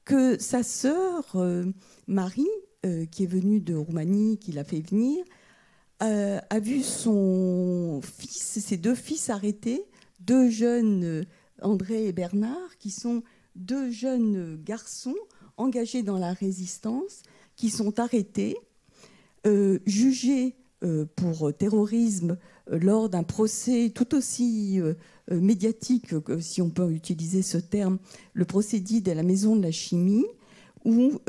que sa sœur, Marie, qui est venue de Roumanie, qui l'a fait venir, a vu ses 2 fils arrêtés, 2 jeunes, André et Bernard, qui sont 2 jeunes garçons engagés dans la résistance, qui sont arrêtés, jugés pour terrorisme lors d'un procès tout aussi médiatique, si on peut utiliser ce terme, le procès dit de la Maison de la Chimie, où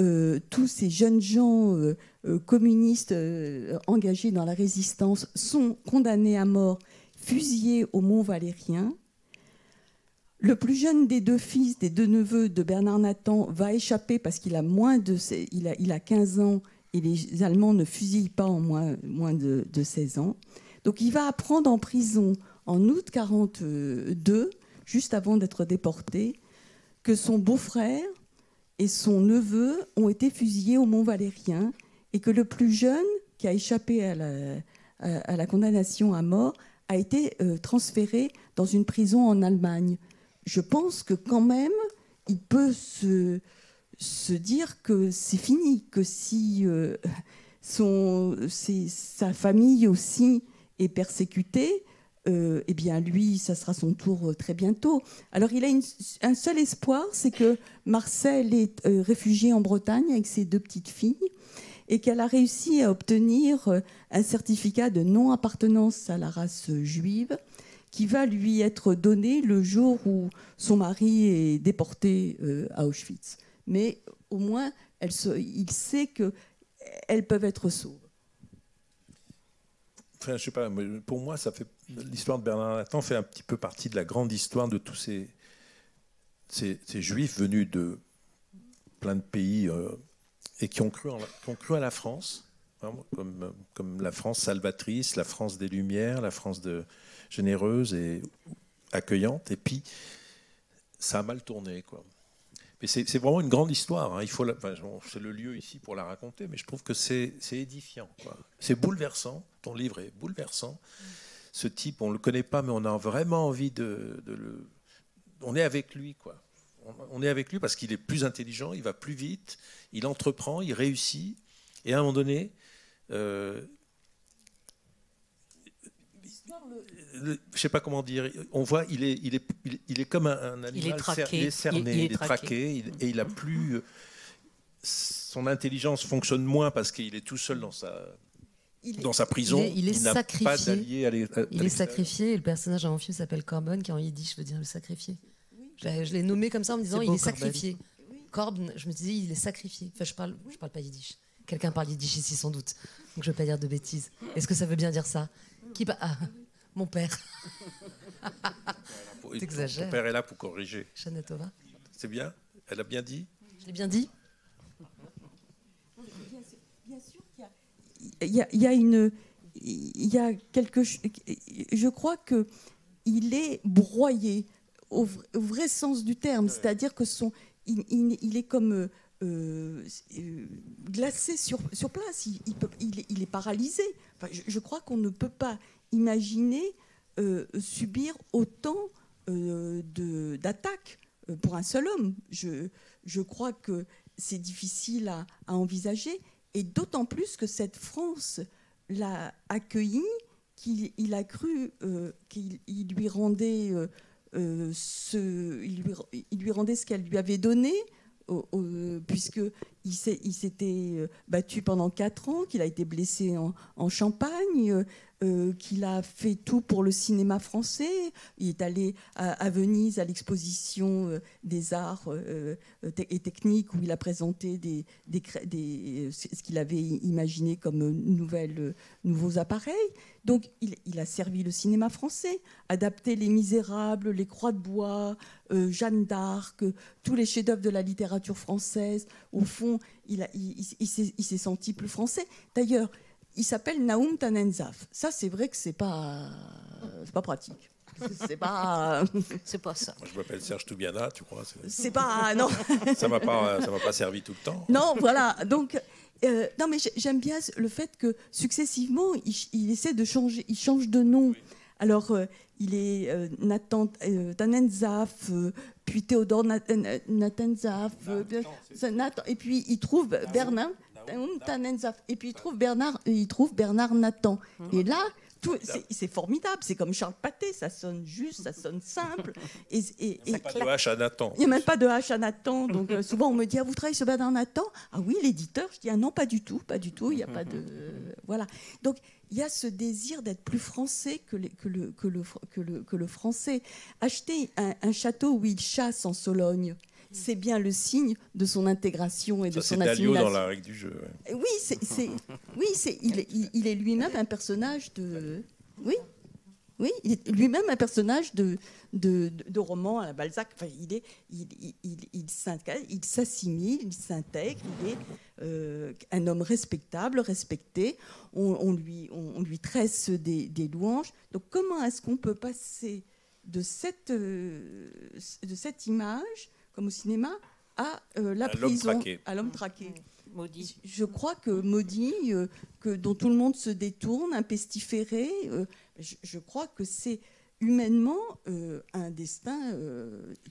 tous ces jeunes gens communistes engagés dans la résistance sont condamnés à mort, fusillés au Mont Valérien. Le plus jeune des 2 fils, des 2 neveux de Bernard Nathan, va échapper parce qu'il a il a 15 ans et les Allemands ne fusillent pas en moins de 16 ans. Donc il va apprendre en prison en août 1942, juste avant d'être déporté, que son beau-frère et son neveu ont été fusillés au Mont Valérien et que le plus jeune, qui a échappé à la condamnation à mort, a été transféré dans une prison en Allemagne. Je pense que quand même, il peut se dire que c'est fini, que si sa famille aussi est persécutée, eh bien lui, ça sera son tour très bientôt. Alors il a un seul espoir, c'est que Marcel est réfugié en Bretagne avec ses 2 petites filles et qu'elle a réussi à obtenir un certificat de non-appartenance à la race juive qui va lui être donné le jour où son mari est déporté à Auschwitz. Mais au moins, il sait qu'elles peuvent être sauves. Enfin, je sais pas, pour moi, l'histoire de Bernard Nathan fait un petit peu partie de la grande histoire de tous ces juifs venus de plein de pays et qui ont cru à la France, hein, comme la France salvatrice, la France des Lumières, la France généreuse et accueillante. Et puis, ça a mal tourné, quoi. Mais c'est vraiment une grande histoire. Hein. C'est le lieu ici pour la raconter, mais je trouve que c'est édifiant, quoi. C'est bouleversant. Ton livre est bouleversant. Ce type, on ne le connaît pas, mais on a vraiment envie on est avec lui, quoi. On est avec lui parce qu'il est plus intelligent, il va plus vite, il entreprend, il réussit. Et à un moment donné, je ne sais pas comment dire, on voit, il est comme un animal, il est traqué, il est cerné, il est traqué, et il a plus... Son intelligence fonctionne moins parce qu'il est tout seul dans sa prison. Il est n'a sacrifié. Pas d'allié il est sacrifié, et le personnage dans mon film s'appelle Corben, qui en yiddish veut dire le sacrifié. Je l'ai nommé comme ça en me disant il est sacrifié. Corben, je me disais il est sacrifié. Enfin, je parle pas yiddish. Quelqu'un parle yiddish ici sans doute, donc je ne veux pas dire de bêtises. Est-ce que ça veut bien dire ça? Mon père. T'exagères. Ton père est là pour corriger. Chanatova. C'est bien? Elle a bien dit? Je l'ai bien dit? Bien sûr qu'il y a quelque chose... Je crois qu'il est broyé au vrai sens du terme. C'est-à-dire que il est comme... glacé sur place, il est paralysé. Enfin, je crois qu'on ne peut pas imaginer subir autant d'attaques pour un seul homme. Je crois que c'est difficile à envisager, et d'autant plus que cette France l'a accueilli, qu'il a cru qu'il lui rendait il lui rendait ce qu'elle lui avait donné, puisqu'il s'était battu pendant 4 ans, qu'il a été blessé en Champagne, qu'il a fait tout pour le cinéma français. Il est allé à Venise à l'exposition des arts et techniques où il a présenté ce qu'il avait imaginé comme nouveaux appareils. Donc il a servi le cinéma français, adapté Les Misérables, Les Croix de Bois, Jeanne d'Arc, tous les chefs-d'œuvre de la littérature française. Au fond, il s'est senti plus français. D'ailleurs, il s'appelle Naoum Tanenzaf. Ça, c'est vrai que c'est pas pratique. C'est pas ça. Moi, je m'appelle Serge Toubiana, tu crois? C'est pas non. Ça m'a pas servi tout le temps. Non, voilà. Donc, non, mais j'aime bien le fait que successivement, il essaie de changer. Il change de nom. Oui. Alors, il est Nathan Tanenzaf, puis Théodore Natenzaf, et puis il trouve Bernard. Et puis il trouve Bernard Nathan. Et là, c'est formidable. C'est comme Charles Pathé. Ça sonne juste, ça sonne simple. Il n'y a pas de H à Nathan. Il n'y a même pas de H à Nathan. Donc souvent on me dit, vous travaillez sur Bernard Nathan? Ah oui, l'éditeur. Je dis, ah non, pas du tout. Il n'y a pas de... Voilà. Donc il y a ce désir d'être plus français que le français. Acheter un château où il chasse en Sologne, c'est bien le signe de son intégration et de son assimilation. C'est Dalio dans la règle du jeu. Ouais. Oui, il est lui-même un personnage de... Oui, il est lui-même un personnage de roman à la Balzac. Enfin, il s'assimile, il s'intègre, il est un homme respectable, respecté. On lui tresse des louanges. Donc comment est-ce qu'on peut passer de cette image, comme au cinéma, à la prison, à l'homme traqué. Maudit. Je crois que maudit, dont tout le monde se détourne, un pestiféré, je crois que c'est humainement un destin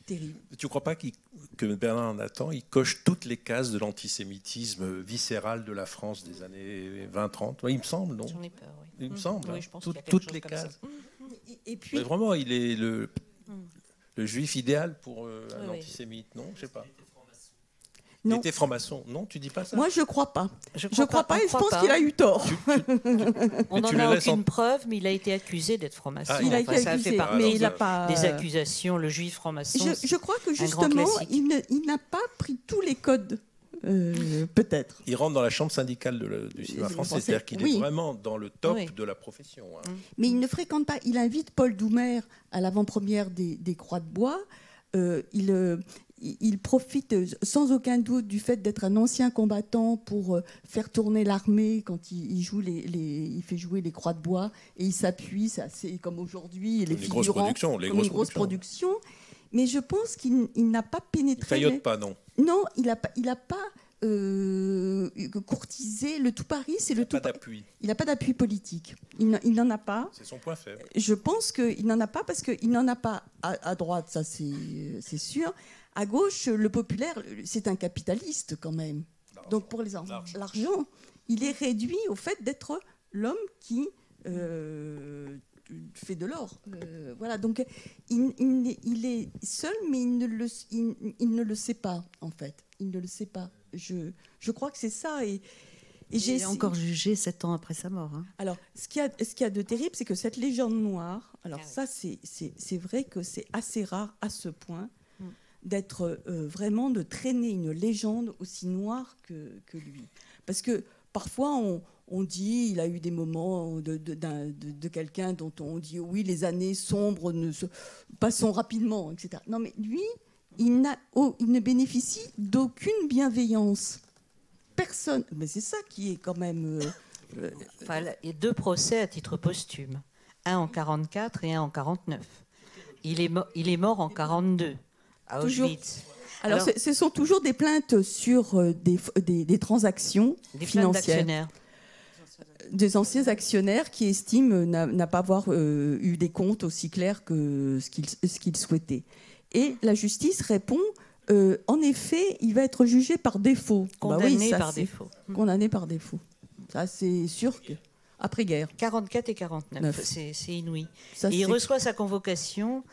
terrible. Tu ne crois pas que Bernard Nathan, il coche toutes les cases de l'antisémitisme viscéral de la France des années 20-30? Il me semble, non? J'en ai peur, oui. Il me semble, oui, je pense toutes les cases. Et puis, mais vraiment, il est le juif idéal pour un antisémite, non? Je ne sais pas. Non. Il était franc-maçon. Non, tu dis pas ça? Moi, je ne crois pas. Je crois pas et je pense qu'il a eu tort. On n'en a aucune preuve, mais il a été accusé d'être franc-maçon. Il a été accusé, mais il n'a pas... Des accusations, le juif franc-maçon. Je crois que justement, il n'a pas pris tous les codes. Peut-être. Il rentre dans la chambre syndicale du cinéma français, c'est-à-dire qu'il est vraiment dans le top de la profession. Hein. Mais il ne fréquente pas. Il invite Paul Doumer à l'avant-première des Croix de Bois. Il profite sans aucun doute du fait d'être un ancien combattant pour faire tourner l'armée quand il fait jouer les Croix de Bois et il s'appuie, c'est assez comme aujourd'hui, les figurants, les grosses productions. Mais je pense qu'il n'a pas pénétré. Il faillote pas, non? Non, il n'a pas courtisé le tout Paris. Il n'a pas d'appui. Il n'a pas d'appui politique. Il n'en a pas. C'est son point faible. Je pense qu'il n'en a pas parce qu'il n'en a pas à droite, ça c'est sûr. À gauche, le populaire, c'est un capitaliste quand même. Donc pour l'argent, il est réduit au fait d'être l'homme qui fait de l'or. Voilà, donc il est seul, mais il ne le sait pas, en fait. Il ne le sait pas. Je crois que c'est ça. Et il est encore jugé 7 ans après sa mort. Hein. Alors, ce qu'il y a de terrible, c'est que cette légende noire, alors ça, c'est vrai que c'est assez rare à ce point d'être vraiment, de traîner une légende aussi noire que lui. Parce que parfois, on dit, il a eu des moments de quelqu'un dont on dit, oui, les années sombres passons rapidement, etc. Non, mais lui, il ne bénéficie d'aucune bienveillance. Personne. Mais c'est ça qui est quand même... Enfin, il y a 2 procès à titre posthume. Un en 1944 et un en 1949. Il est mort en 1942. À Auschwitz. Alors, ce sont toujours des plaintes sur des transactions financières. Des anciens actionnaires qui estiment n'a pas avoir eu des comptes aussi clairs que ce qu'ils souhaitaient. Et la justice répond, en effet, il va être jugé par défaut. Condamné par défaut. Condamné par défaut. Ça, c'est sûr que... Après-guerre. 44 et 49, c'est inouï. Ça, et il reçoit sa convocation...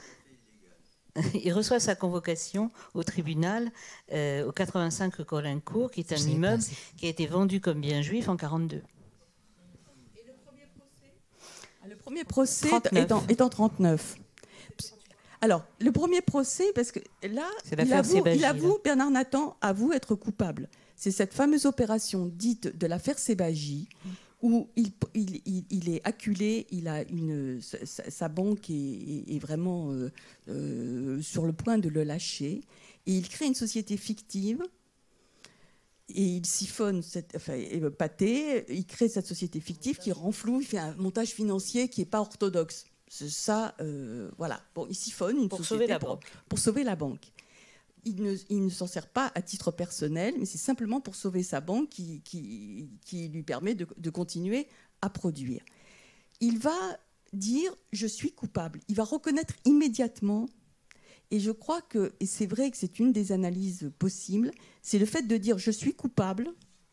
Il reçoit sa convocation au tribunal au 85 rue Colincourt, qui est un immeuble qui a été vendu comme bien juif en 1942. Et le premier procès ? premier procès 39. est en 1939. Alors, le premier procès, parce que là, il avoue, Bernard Nathan avoue être coupable. C'est cette fameuse opération dite de l'affaire Sébagy, où il est acculé, sa banque est vraiment sur le point de le lâcher, et il crée une société fictive, et il siphonne Pathé, il crée cette société fictive qui renfloue, il fait un montage financier qui n'est pas orthodoxe. C'est ça, voilà. Bon, il siphonne une société pour sauver la banque. Il ne s'en sert pas à titre personnel, mais c'est simplement pour sauver sa banque qui lui permet de continuer à produire. Il va dire « je suis coupable ». Il va reconnaître immédiatement, et je crois que, et c'est vrai que c'est une des analyses possibles, c'est le fait de dire « je suis coupable »,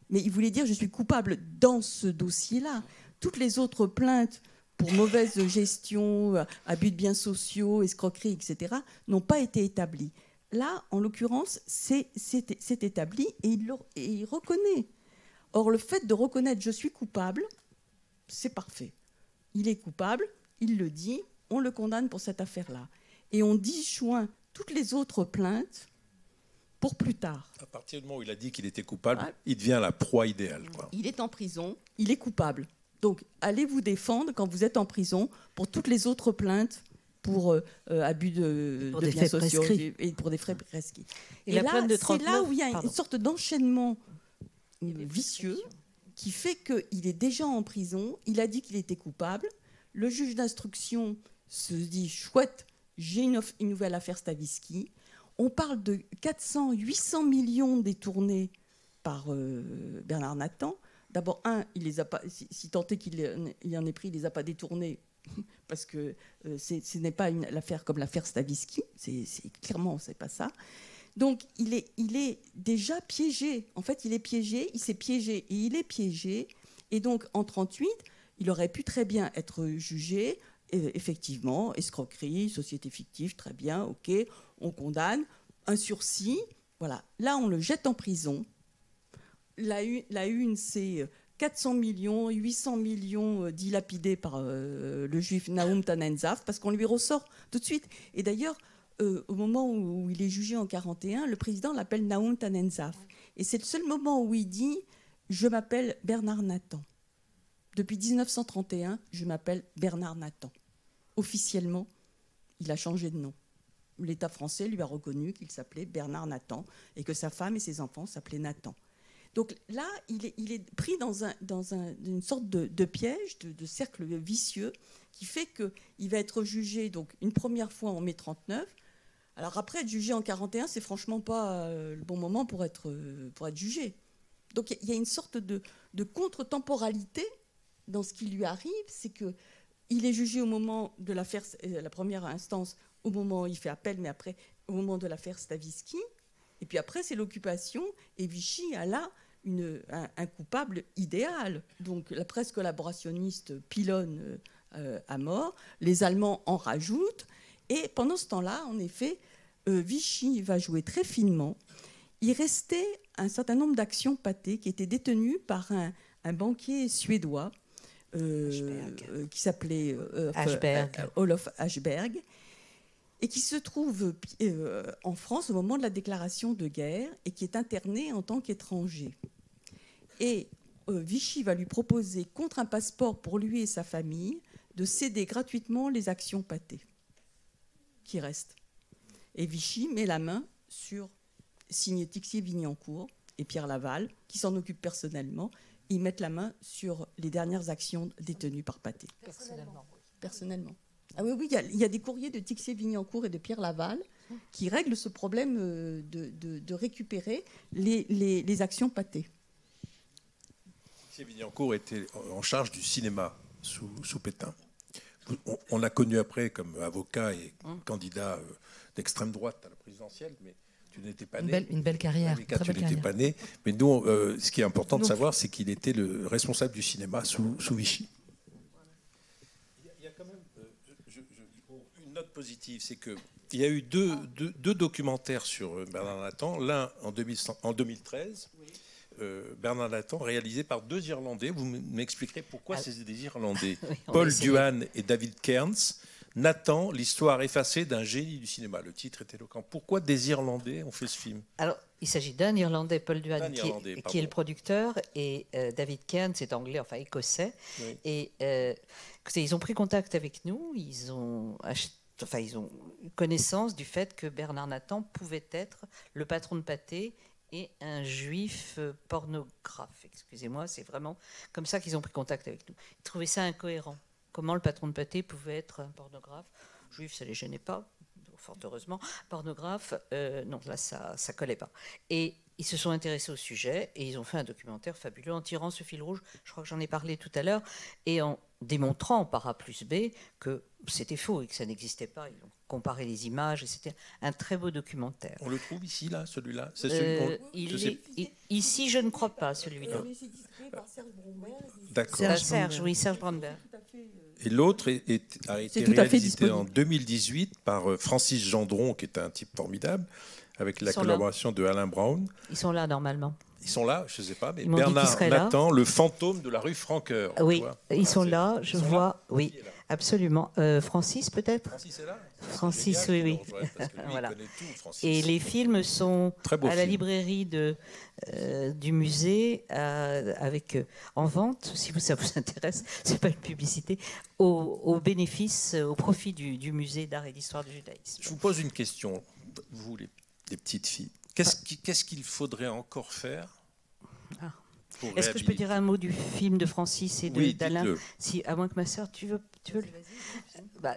mais il voulait dire « je suis coupable dans ce dossier-là ». Toutes les autres plaintes pour mauvaise gestion, abus de biens sociaux, escroquerie, etc., n'ont pas été établies. Là, en l'occurrence, c'est établi et il reconnaît. Or, le fait de reconnaître « je suis coupable », c'est parfait. Il est coupable, il le dit, on le condamne pour cette affaire-là. Et on disjoint toutes les autres plaintes pour plus tard. À partir du moment où il a dit qu'il était coupable, il devient la proie idéale, quoi. Il est en prison, il est coupable. Donc, allez vous défendre quand vous êtes en prison pour toutes les autres plaintes pour abus de biens sociaux et pour des frais prescrits. Et là, c'est là où il y a une sorte d'enchaînement vicieux qui fait qu'il est déjà en prison, il a dit qu'il était coupable, le juge d'instruction se dit « chouette, j'ai une nouvelle affaire Stavisky ». On parle de 400-800 millions détournés par Bernard Nathan. D'abord, il les a pas, si tant est qu'il en ait pris, il ne les a pas détournés, parce que ce n'est pas l'affaire comme l'affaire Stavisky, clairement, ce n'est pas ça. Donc, il est déjà piégé. En fait, il est piégé, il s'est piégé et il est piégé. Et donc, en 1938, il aurait pu très bien être jugé, effectivement, escroquerie, société fictive, très bien, ok, on condamne, un sursis, voilà. Là, on le jette en prison. La une, c'est 400 millions, 800 millions dilapidés par le juif Nahum Tanenzaf, parce qu'on lui ressort tout de suite. Et d'ailleurs, au moment où il est jugé en 1941, le président l'appelle Nahum Tanenzaf. Et c'est le seul moment où il dit « Je m'appelle Bernard Nathan. Depuis 1931, je m'appelle Bernard Nathan. » Officiellement, il a changé de nom. L'État français lui a reconnu qu'il s'appelait Bernard Nathan et que sa femme et ses enfants s'appelaient Nathan. Donc là, il est pris dans une sorte de piège, de cercle vicieux, qui fait qu'il va être jugé donc, une première fois en mai 1939. Alors après, être jugé en 1941, c'est franchement pas le bon moment pour être jugé. Donc il y a une sorte de contre-temporalité dans ce qui lui arrive, c'est qu'il est jugé au moment de l'affaire, la première instance, au moment où il fait appel, mais après, au moment de l'affaire Stavisky. Et puis après, c'est l'occupation, et Vichy a là un coupable idéal. Donc la presse collaborationniste pilonne à mort, les Allemands en rajoutent, et pendant ce temps-là, en effet, Vichy va jouer très finement. Il restait un certain nombre d'actions Pathé qui étaient détenues par un banquier suédois qui s'appelait Olof Ashberg, et qui se trouve en France au moment de la déclaration de guerre et qui est interné en tant qu'étranger. Et Vichy va lui proposer, contre un passeport pour lui et sa famille, de céder gratuitement les actions Pathé qui restent. Et Vichy met la main sur, signé Tixier-Vignancourt et Pierre Laval, qui s'en occupent personnellement, ils mettent la main sur les dernières actions détenues par Pathé. Personnellement. Ah oui, il y a des courriers de Tixier-Vignancourt et de Pierre Laval qui règlent ce problème de récupérer les actions Pathé. Tixier-Vignancourt était en charge du cinéma sous Pétain. On l'a connu après comme avocat et candidat d'extrême droite à la présidentielle, mais tu n'étais pas né. Une belle carrière. Tu n'étais pas né. Mais nous, ce qui est important de savoir, c'est qu'il était le responsable du cinéma sous Vichy. Il y a quand même une note positive, c'est qu'il y a eu deux documentaires sur Bernard Nathan, l'un en 2013, Bernard Nathan, réalisé par 2 Irlandais. Vous m'expliquerez pourquoi c'est des Irlandais. Oui, Paul Duhan et David Kearns. Nathan, l'histoire effacée d'un génie du cinéma. Le titre est éloquent. Pourquoi des Irlandais ont fait ce film? Alors, il s'agit d'un Irlandais, Paul Duhan, qui est le producteur, et David Kearns est anglais, enfin écossais. Oui. Et écoutez, ils ont pris contact avec nous, ils ont eu connaissance du fait que Bernard Nathan pouvait être le patron de Pathé et un juif pornographe. Excusez-moi, c'est vraiment comme ça qu'ils ont pris contact avec nous. Ils trouvaient ça incohérent. Comment le patron de Pathé pouvait être un pornographe? Juif, ça ne les gênait pas, fort heureusement. Pornographe, non, là, ça ne collait pas. Et ils se sont intéressés au sujet et ils ont fait un documentaire fabuleux en tirant ce fil rouge, je crois que j'en ai parlé tout à l'heure, et en démontrant par A plus B que c'était faux et que ça n'existait pas. Ils ont comparé les images et c'était un très beau documentaire. On le trouve ici, là, celui-là? Ici, je ne crois pas, celui-là. D'accord. Serge Bromberg. Et l'autre a été réalisé en 2018 par Francis Gendron, qui est un type formidable, avec la collaboration de Alain Brown. Ils sont là, normalement. Ils sont là, je ne sais pas, mais Bernard Nathan, le fantôme de la rue Francoeur. Oui, ils sont là, je vois. Oui, absolument. Francis, peut-être? Francis est là? Francis, oui. Voilà. Et les films sont à la librairie du musée, en vente, si ça vous intéresse, c'est pas une publicité, au bénéfice, au profit du musée d'art et d'histoire du judaïsme. Je vous pose une question, vous les petites filles. Qu'est-ce qu'il faudrait encore faire? Est-ce que je peux dire un mot du film de Francis et d'Alain, à moins que ma sœur, tu veux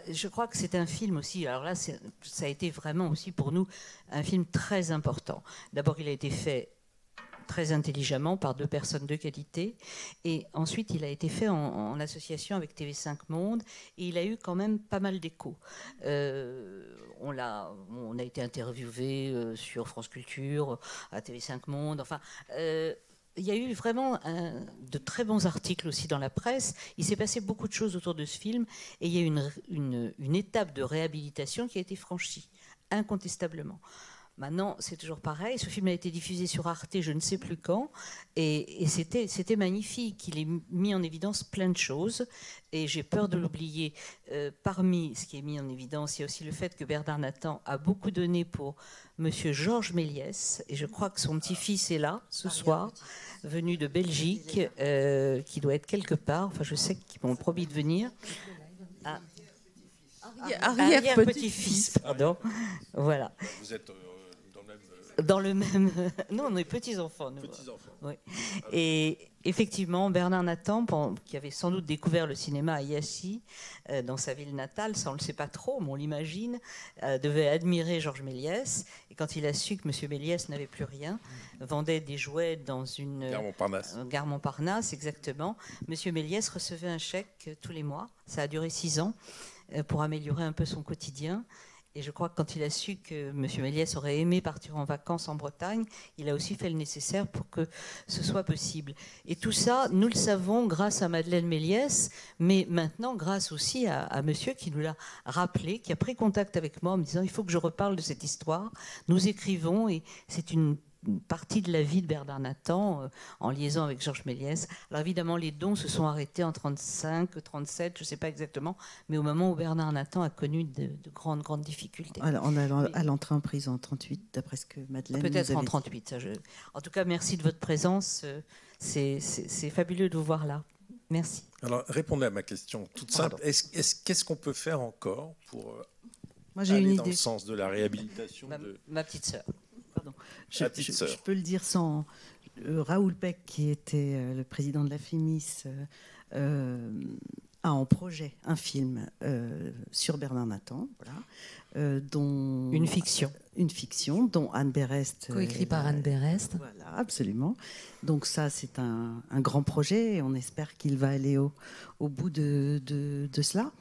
je crois que c'est un film aussi. Alors là, ça a été vraiment aussi pour nous un film très important. D'abord, il a été fait très intelligemment par 2 personnes de qualité, et ensuite il a été fait en association avec TV5 Monde, et il a eu quand même pas mal d'échos. On a été interviewé sur France Culture, à TV5 Monde, enfin... il y a eu vraiment de très bons articles aussi dans la presse. Il s'est passé beaucoup de choses autour de ce film, et il y a eu une étape de réhabilitation qui a été franchie, incontestablement. Maintenant, c'est toujours pareil. Ce film a été diffusé sur Arte, je ne sais plus quand, et c'était magnifique. Il est mis en évidence plein de choses, et j'ai peur de l'oublier. Parmi ce qui est mis en évidence, il y a aussi le fait que Bernard Nathan a beaucoup donné pour Monsieur Georges Méliès, et je crois que son petit-fils est là ce soir, venu de Belgique, qui doit être quelque part. Enfin, je sais qu'ils m'ont promis de venir. Arrière-petit-fils, pardon. Voilà. Vous êtes dans le même... Non, on est petits-enfants. Oui. Et effectivement, Bernard Nathan, qui avait sans doute découvert le cinéma à Iași, dans sa ville natale, ça on ne le sait pas trop, mais on l'imagine, devait admirer Georges Méliès. Et quand il a su que M. Méliès n'avait plus rien, vendait des jouets dans une... Gare Montparnasse, exactement. M. Méliès recevait un chèque tous les mois. Ça a duré 6 ans pour améliorer un peu son quotidien. Et je crois que quand il a su que M. Méliès aurait aimé partir en vacances en Bretagne, il a aussi fait le nécessaire pour que ce soit possible. Et tout ça, nous le savons grâce à Madeleine Méliès, mais maintenant grâce aussi à monsieur qui nous l'a rappelé, qui a pris contact avec moi en me disant « il faut que je reparle de cette histoire ». Nous écrivons, et c'est une partie de la vie de Bernard Nathan en liaison avec Georges Méliès. Alors évidemment, les dons se sont arrêtés en 35, 37, je ne sais pas exactement, mais au moment où Bernard Nathan a connu de grandes difficultés. En allant à l'entrée en prison en 38, d'après ce que Madeleine peut-être en 38. En tout cas, merci de votre présence. C'est fabuleux de vous voir là. Merci. Alors, répondez à ma question toute simple. Qu'est-ce qu'on peut faire encore pour aller dans le sens de la réhabilitation ma petite sœur. Pardon. Je peux le dire sans... Raoul Peck, qui était le président de la FEMIS, a en projet un film sur Bernard Nathan, voilà, dont... Une fiction, dont Anne Berest... Coécrit par Anne Berest. Voilà, absolument. Donc ça, c'est un grand projet, et on espère qu'il va aller au bout de cela.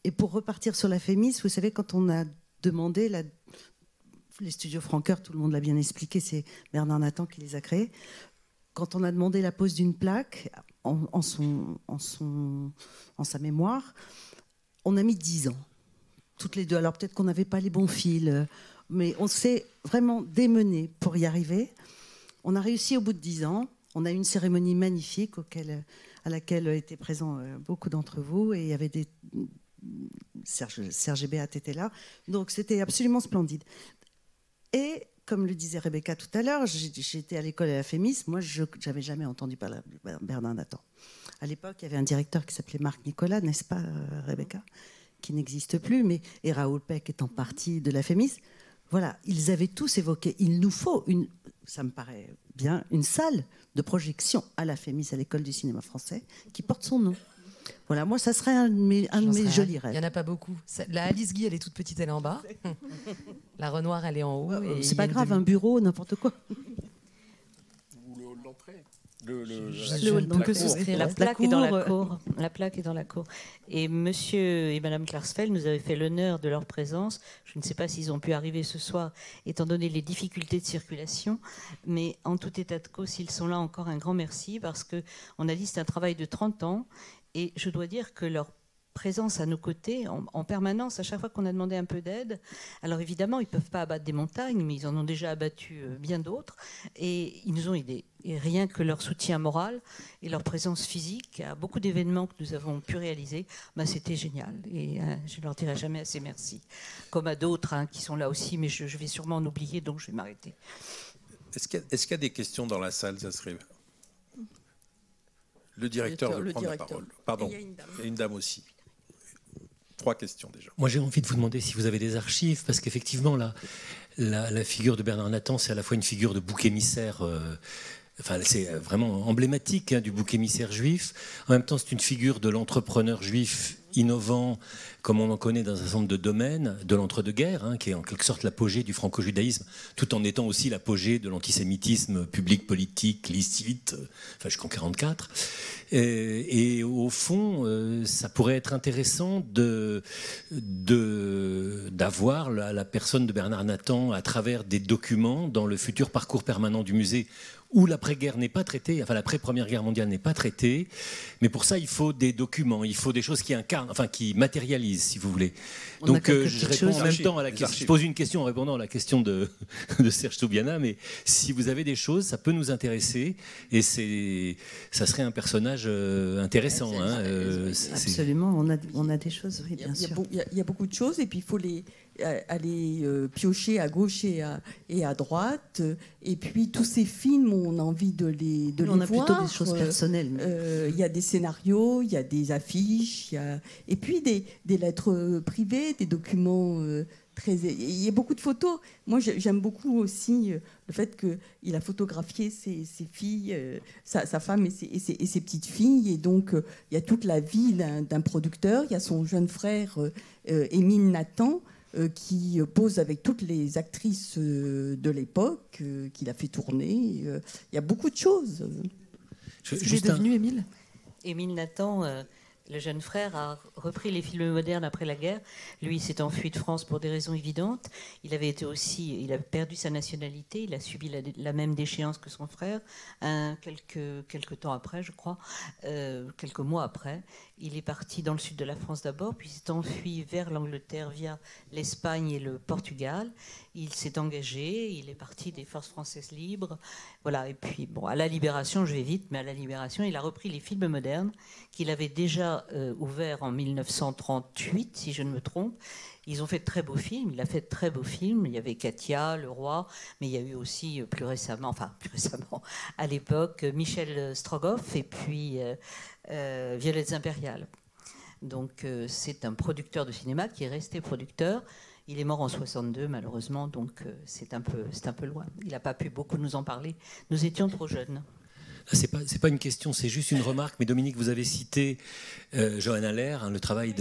Et pour repartir sur la FEMIS, vous savez, quand on a demandé... Les studios Francoeur, tout le monde l'a bien expliqué, c'est Bernard Nathan qui les a créés. Quand on a demandé la pose d'une plaque en sa mémoire, on a mis 10 ans, toutes les deux. Alors peut-être qu'on n'avait pas les bons fils, mais on s'est vraiment démené pour y arriver. On a réussi au bout de 10 ans. On a eu une cérémonie magnifique à laquelle étaient présents beaucoup d'entre vous. Et il y avait Serge et Béat étaient là. Donc c'était absolument splendide. Et comme le disait Rebecca tout à l'heure, j'étais à l'école à la Fémis. Moi, je n'avais jamais entendu parler de Bernard Nathan. À l'époque, il y avait un directeur qui s'appelait Marc Nicolas, n'est-ce pas, Rebecca, qui n'existe plus, et Raoul Peck étant parti de la Fémis. Voilà, ils avaient tous évoqué, il nous faut, ça me paraît bien, une salle de projection à la Fémis, à l'école du cinéma français, qui porte son nom. Voilà, moi, ça serait un de mes jolis rêves. Il n'y en a pas beaucoup. La Alice Guy, elle est toute petite, elle est en bas. La Renoir, elle est en haut. C'est pas grave, un bureau, n'importe quoi. Ou l'entrée. La plaque est dans la cour. La plaque est dans la cour. Et monsieur et madame Klarsfeld nous avaient fait l'honneur de leur présence. Je ne sais pas s'ils ont pu arriver ce soir, étant donné les difficultés de circulation. Mais en tout état de cause, s'ils sont là, encore un grand merci, parce qu'on a dit que c'est un travail de 30 ans. Et je dois dire que leur présence à nos côtés en permanence, à chaque fois qu'on a demandé un peu d'aide. Alors évidemment, ils ne peuvent pas abattre des montagnes, mais ils en ont déjà abattu bien d'autres. Et ils nous ont aidés. Et rien que leur soutien moral et leur présence physique à beaucoup d'événements que nous avons pu réaliser, c'était génial. Et je ne leur dirai jamais assez merci. Comme à d'autres qui sont là aussi, mais je vais sûrement en oublier, donc je vais m'arrêter. Est-ce qu'il y a des questions dans la salle? Ça serait... Le directeur veut prendre la parole. Pardon, il y a une dame aussi. 3 questions déjà. Moi, j'ai envie de vous demander si vous avez des archives, parce qu'effectivement, la figure de Bernard Nathan, c'est à la fois une figure de bouc émissaire. C'est vraiment emblématique du bouc émissaire juif. En même temps, c'est une figure de l'entrepreneur juif innovant, comme on en connaît dans un certain nombre de domaines, de l'entre-deux-guerres, qui est en quelque sorte l'apogée du franco-judaïsme, tout en étant aussi l'apogée de l'antisémitisme public, politique, licite, jusqu'en 1944. Et au fond, ça pourrait être intéressant d'avoir la personne de Bernard Nathan à travers des documents dans le futur parcours permanent du musée, où l'après-guerre n'est pas traitée, l'après-première guerre mondiale n'est pas traitée, mais pour ça il faut des documents, il faut des choses qui incarnent, qui matérialisent, si vous voulez. Donc je réponds en même temps à la question. Je pose une question en répondant à la question de Serge Toubiana, mais si vous avez des choses, ça peut nous intéresser, et ça serait un personnage intéressant. Absolument, on a des choses, oui, bien sûr. Il y a beaucoup de choses, et puis il faut aller piocher à gauche et à droite, et puis tous ces films, on a envie de les on a voir. Plutôt des choses personnelles. Il y a des scénarios, il y a des affiches, et puis des lettres privées, des documents il y a beaucoup de photos. Moi, j'aime beaucoup aussi le fait qu'il a photographié ses filles, sa femme et ses petites filles. Et donc, il y a toute la vie d'un producteur. Il y a son jeune frère, Émile Nathan, qui pose avec toutes les actrices de l'époque, qu'il a fait tourner. Il y a beaucoup de choses. Qu'est-ce qu'il est devenu, Émile ? Émile Nathan... Le jeune frère a repris les films modernes après la guerre. Lui, il s'est enfui de France pour des raisons évidentes. Il a perdu sa nationalité. Il a subi la même déchéance que son frère. Quelques temps après, je crois, quelques mois après, il est parti dans le sud de la France d'abord, puis il s'est enfui vers l'Angleterre via l'Espagne et le Portugal. Il s'est engagé. Il est parti des forces françaises libres. Voilà. Et puis, à la Libération, je vais vite, mais à la Libération, il a repris les films modernes qu'il avait déjà ouvert en 1938, si je ne me trompe. Ils ont fait de très beaux films. Il a fait de très beaux films. Il y avait Katia, Le Roi, mais il y a eu aussi plus récemment, à l'époque, Michel Strogoff et puis Violettes impériales. Donc c'est un producteur de cinéma qui est resté producteur. Il est mort en 62 malheureusement, donc c'est un peu loin. Il n'a pas pu beaucoup nous en parler. Nous étions trop jeunes. C'est pas une question, c'est juste une remarque. Mais Dominique, vous avez cité Johanna Lehr, le travail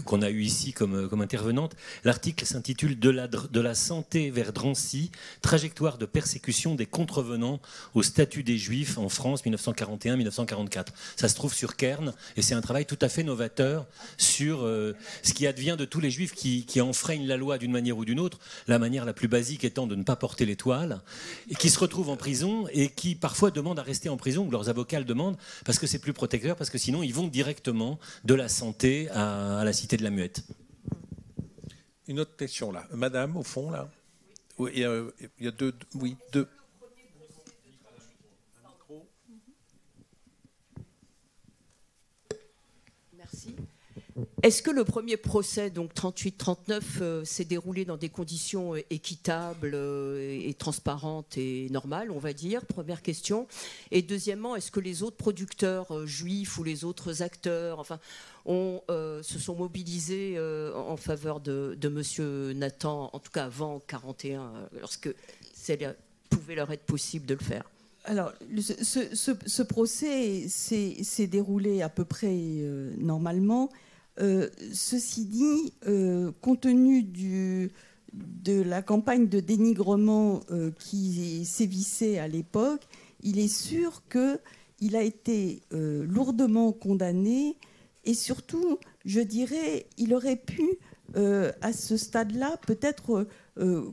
qu'on a eu ici comme intervenante. L'article s'intitule de la santé vers Drancy, trajectoire de persécution des contrevenants au statut des Juifs en France 1941-1944. Ça se trouve sur Kern, et c'est un travail tout à fait novateur sur ce qui advient de tous les Juifs qui enfreignent la loi d'une manière ou d'une autre, la manière la plus basique étant de ne pas porter l'étoile, et qui se retrouvent en prison et qui parfois demandent à rester en prison, ou leurs avocats le demandent, parce que c'est plus protecteur, parce que sinon ils vont directement de la santé à la cité de la Muette. Une autre question là. Madame, au fond, là. Oui, il y a deux. Oui, deux. Merci. Est-ce que le premier procès, donc 38-39, s'est déroulé dans des conditions équitables et transparentes et normales, on va dire? Première question. Et deuxièmement, est-ce que les autres producteurs juifs ou les autres acteurs, enfin, se sont mobilisés en faveur de Monsieur Nathan, en tout cas avant 41, lorsque ça pouvait leur être possible de le faire? Alors, ce procès s'est déroulé à peu près normalement. Ceci dit, compte tenu de la campagne de dénigrement qui sévissait à l'époque, il est sûr qu'il a été lourdement condamné et surtout, je dirais, il aurait pu, à ce stade-là, peut-être,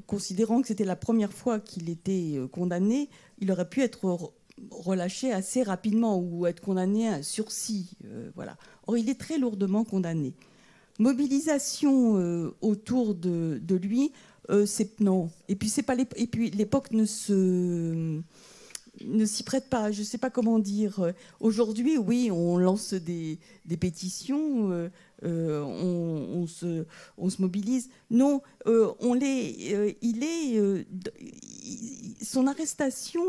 considérant que c'était la première fois qu'il était condamné, il aurait pu être relâché assez rapidement ou être condamné à un sursis. Voilà. Or, il est très lourdement condamné. Mobilisation autour de lui, non. Et puis, l'époque ne s'y prête pas. Je ne sais pas comment dire. Aujourd'hui, oui, on lance des pétitions, on se mobilise. Non, son arrestation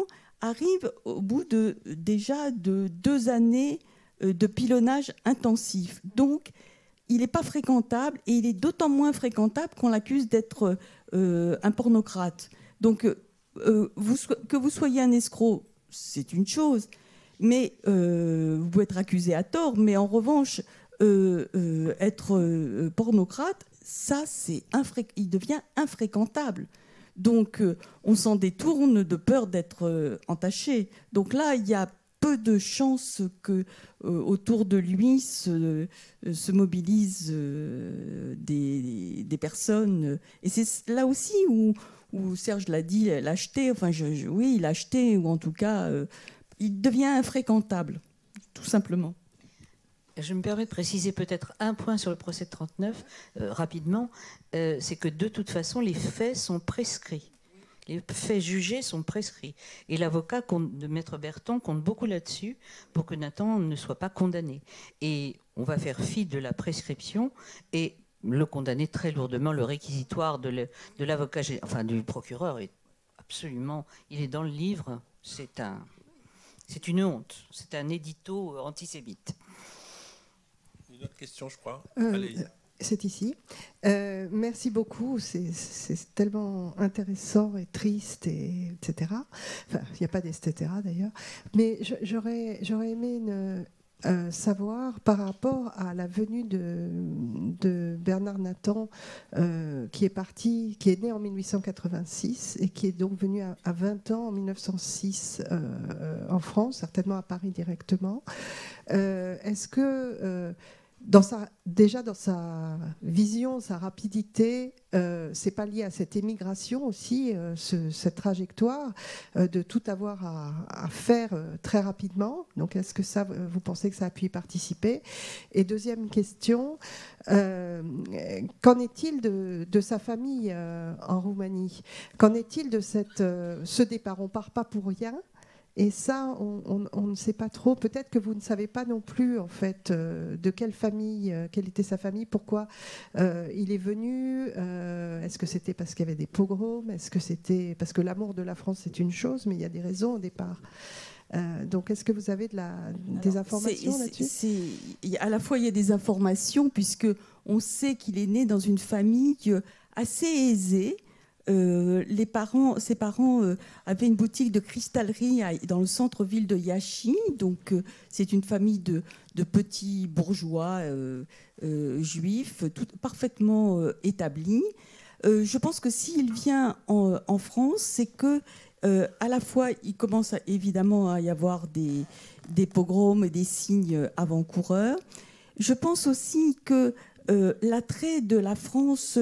arrive au bout déjà de 2 années de pilonnage intensif. Donc, il n'est pas fréquentable et il est d'autant moins fréquentable qu'on l'accuse d'être un pornocrate. Donc, que vous soyez un escroc, c'est une chose, mais vous pouvez être accusé à tort, mais en revanche, être pornocrate, ça, il devient infréquentable. Donc, on s'en détourne de peur d'être entaché. Donc là, il y a peu de chances que autour de lui se mobilisent des personnes. Et c'est là aussi où Serge l'a dit, l'acheter, enfin, oui, il a acheté, ou en tout cas, il devient infréquentable, tout simplement. Je me permets de préciser peut-être un point sur le procès de 39, rapidement, c'est que de toute façon, les faits sont prescrits. Les faits jugés sont prescrits. Et l'avocat de Maître Berton compte beaucoup là-dessus pour que Nathan ne soit pas condamné. Et on va faire fi de la prescription et le condamner très lourdement. Le réquisitoire de l'avocat, enfin du procureur, est absolument... Il est dans le livre. C'est une honte. C'est un édito antisémite. Une autre question, je crois. Allez. C'est ici. Merci beaucoup. C'est tellement intéressant et triste, etc. Enfin, il n'y a pas d'etc. D'ailleurs. Mais j'aurais aimé savoir par rapport à la venue de Bernard Nathan, qui est né en 1886 et qui est donc venu à 20 ans en 1906 en France, certainement à Paris directement. Est-ce que... dans sa vision, sa rapidité, c'est pas lié à cette émigration aussi, cette trajectoire de tout avoir à faire très rapidement. Donc, est-ce que ça, vous pensez que ça a pu y participer? Et deuxième question, qu'en est-il de sa famille en Roumanie? Qu'en est-il de ce départ? On part pas pour rien. Et ça, on ne sait pas trop. Peut-être que vous ne savez pas non plus, en fait, de quelle famille, quelle était sa famille, pourquoi il est venu. Est-ce que c'était parce qu'il y avait des pogroms? Est-ce que c'était parce que l'amour de la France, c'est une chose, mais il y a des raisons au départ. Donc, est-ce que vous avez des informations là-dessus? À la fois, il y a des informations, puisque on sait qu'il est né dans une famille assez aisée. Ses parents avaient une boutique de cristallerie dans le centre-ville de Iași, donc c'est une famille de petits bourgeois juifs, parfaitement établis. Je pense que s'il vient en France, c'est que à la fois il commence évidemment à y avoir des pogroms et des signes avant-coureurs. Je pense aussi que l'attrait de la France,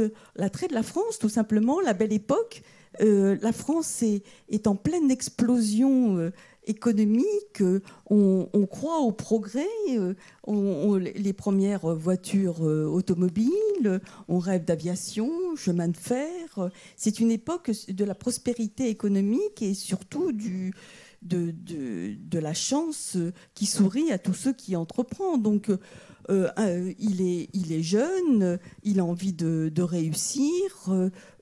tout simplement, la belle époque. La France est en pleine explosion économique. On croit au progrès. Les premières voitures automobiles. On rêve d'aviation, chemin de fer. C'est une époque de la prospérité économique et surtout de la chance qui sourit à tous ceux qui entreprennent. Donc, il est jeune, il a envie de réussir.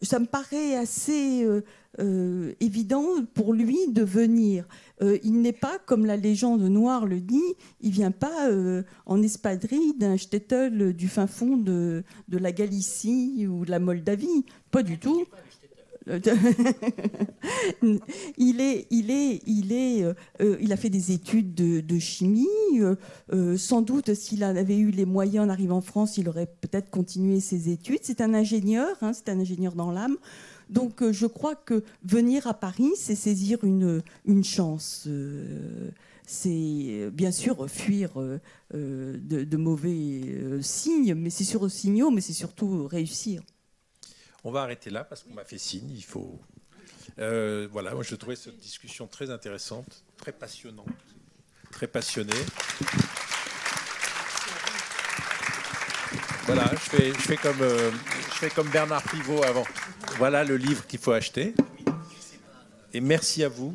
Ça me paraît assez évident pour lui de venir. Il n'est pas, comme la légende noire le dit, il ne vient pas en espadrille d'un shtetl du fin fond de la Galicie ou de la Moldavie. Pas du tout. Il a fait des études de chimie. Sans doute, s'il avait eu les moyens en arrivant en France, il aurait peut-être continué ses études. C'est un ingénieur, c'est un ingénieur dans l'âme. Donc, je crois que venir à Paris, c'est saisir une chance. C'est bien sûr fuir de mauvais signes, mais c'est signaux, mais c'est surtout réussir. On va arrêter là parce qu'on m'a fait signe. Il faut. Voilà, moi je trouvais cette discussion très intéressante, très passionnante, très passionnée. Voilà, je fais comme Bernard Pivot avant. Voilà le livre qu'il faut acheter. Et merci à vous.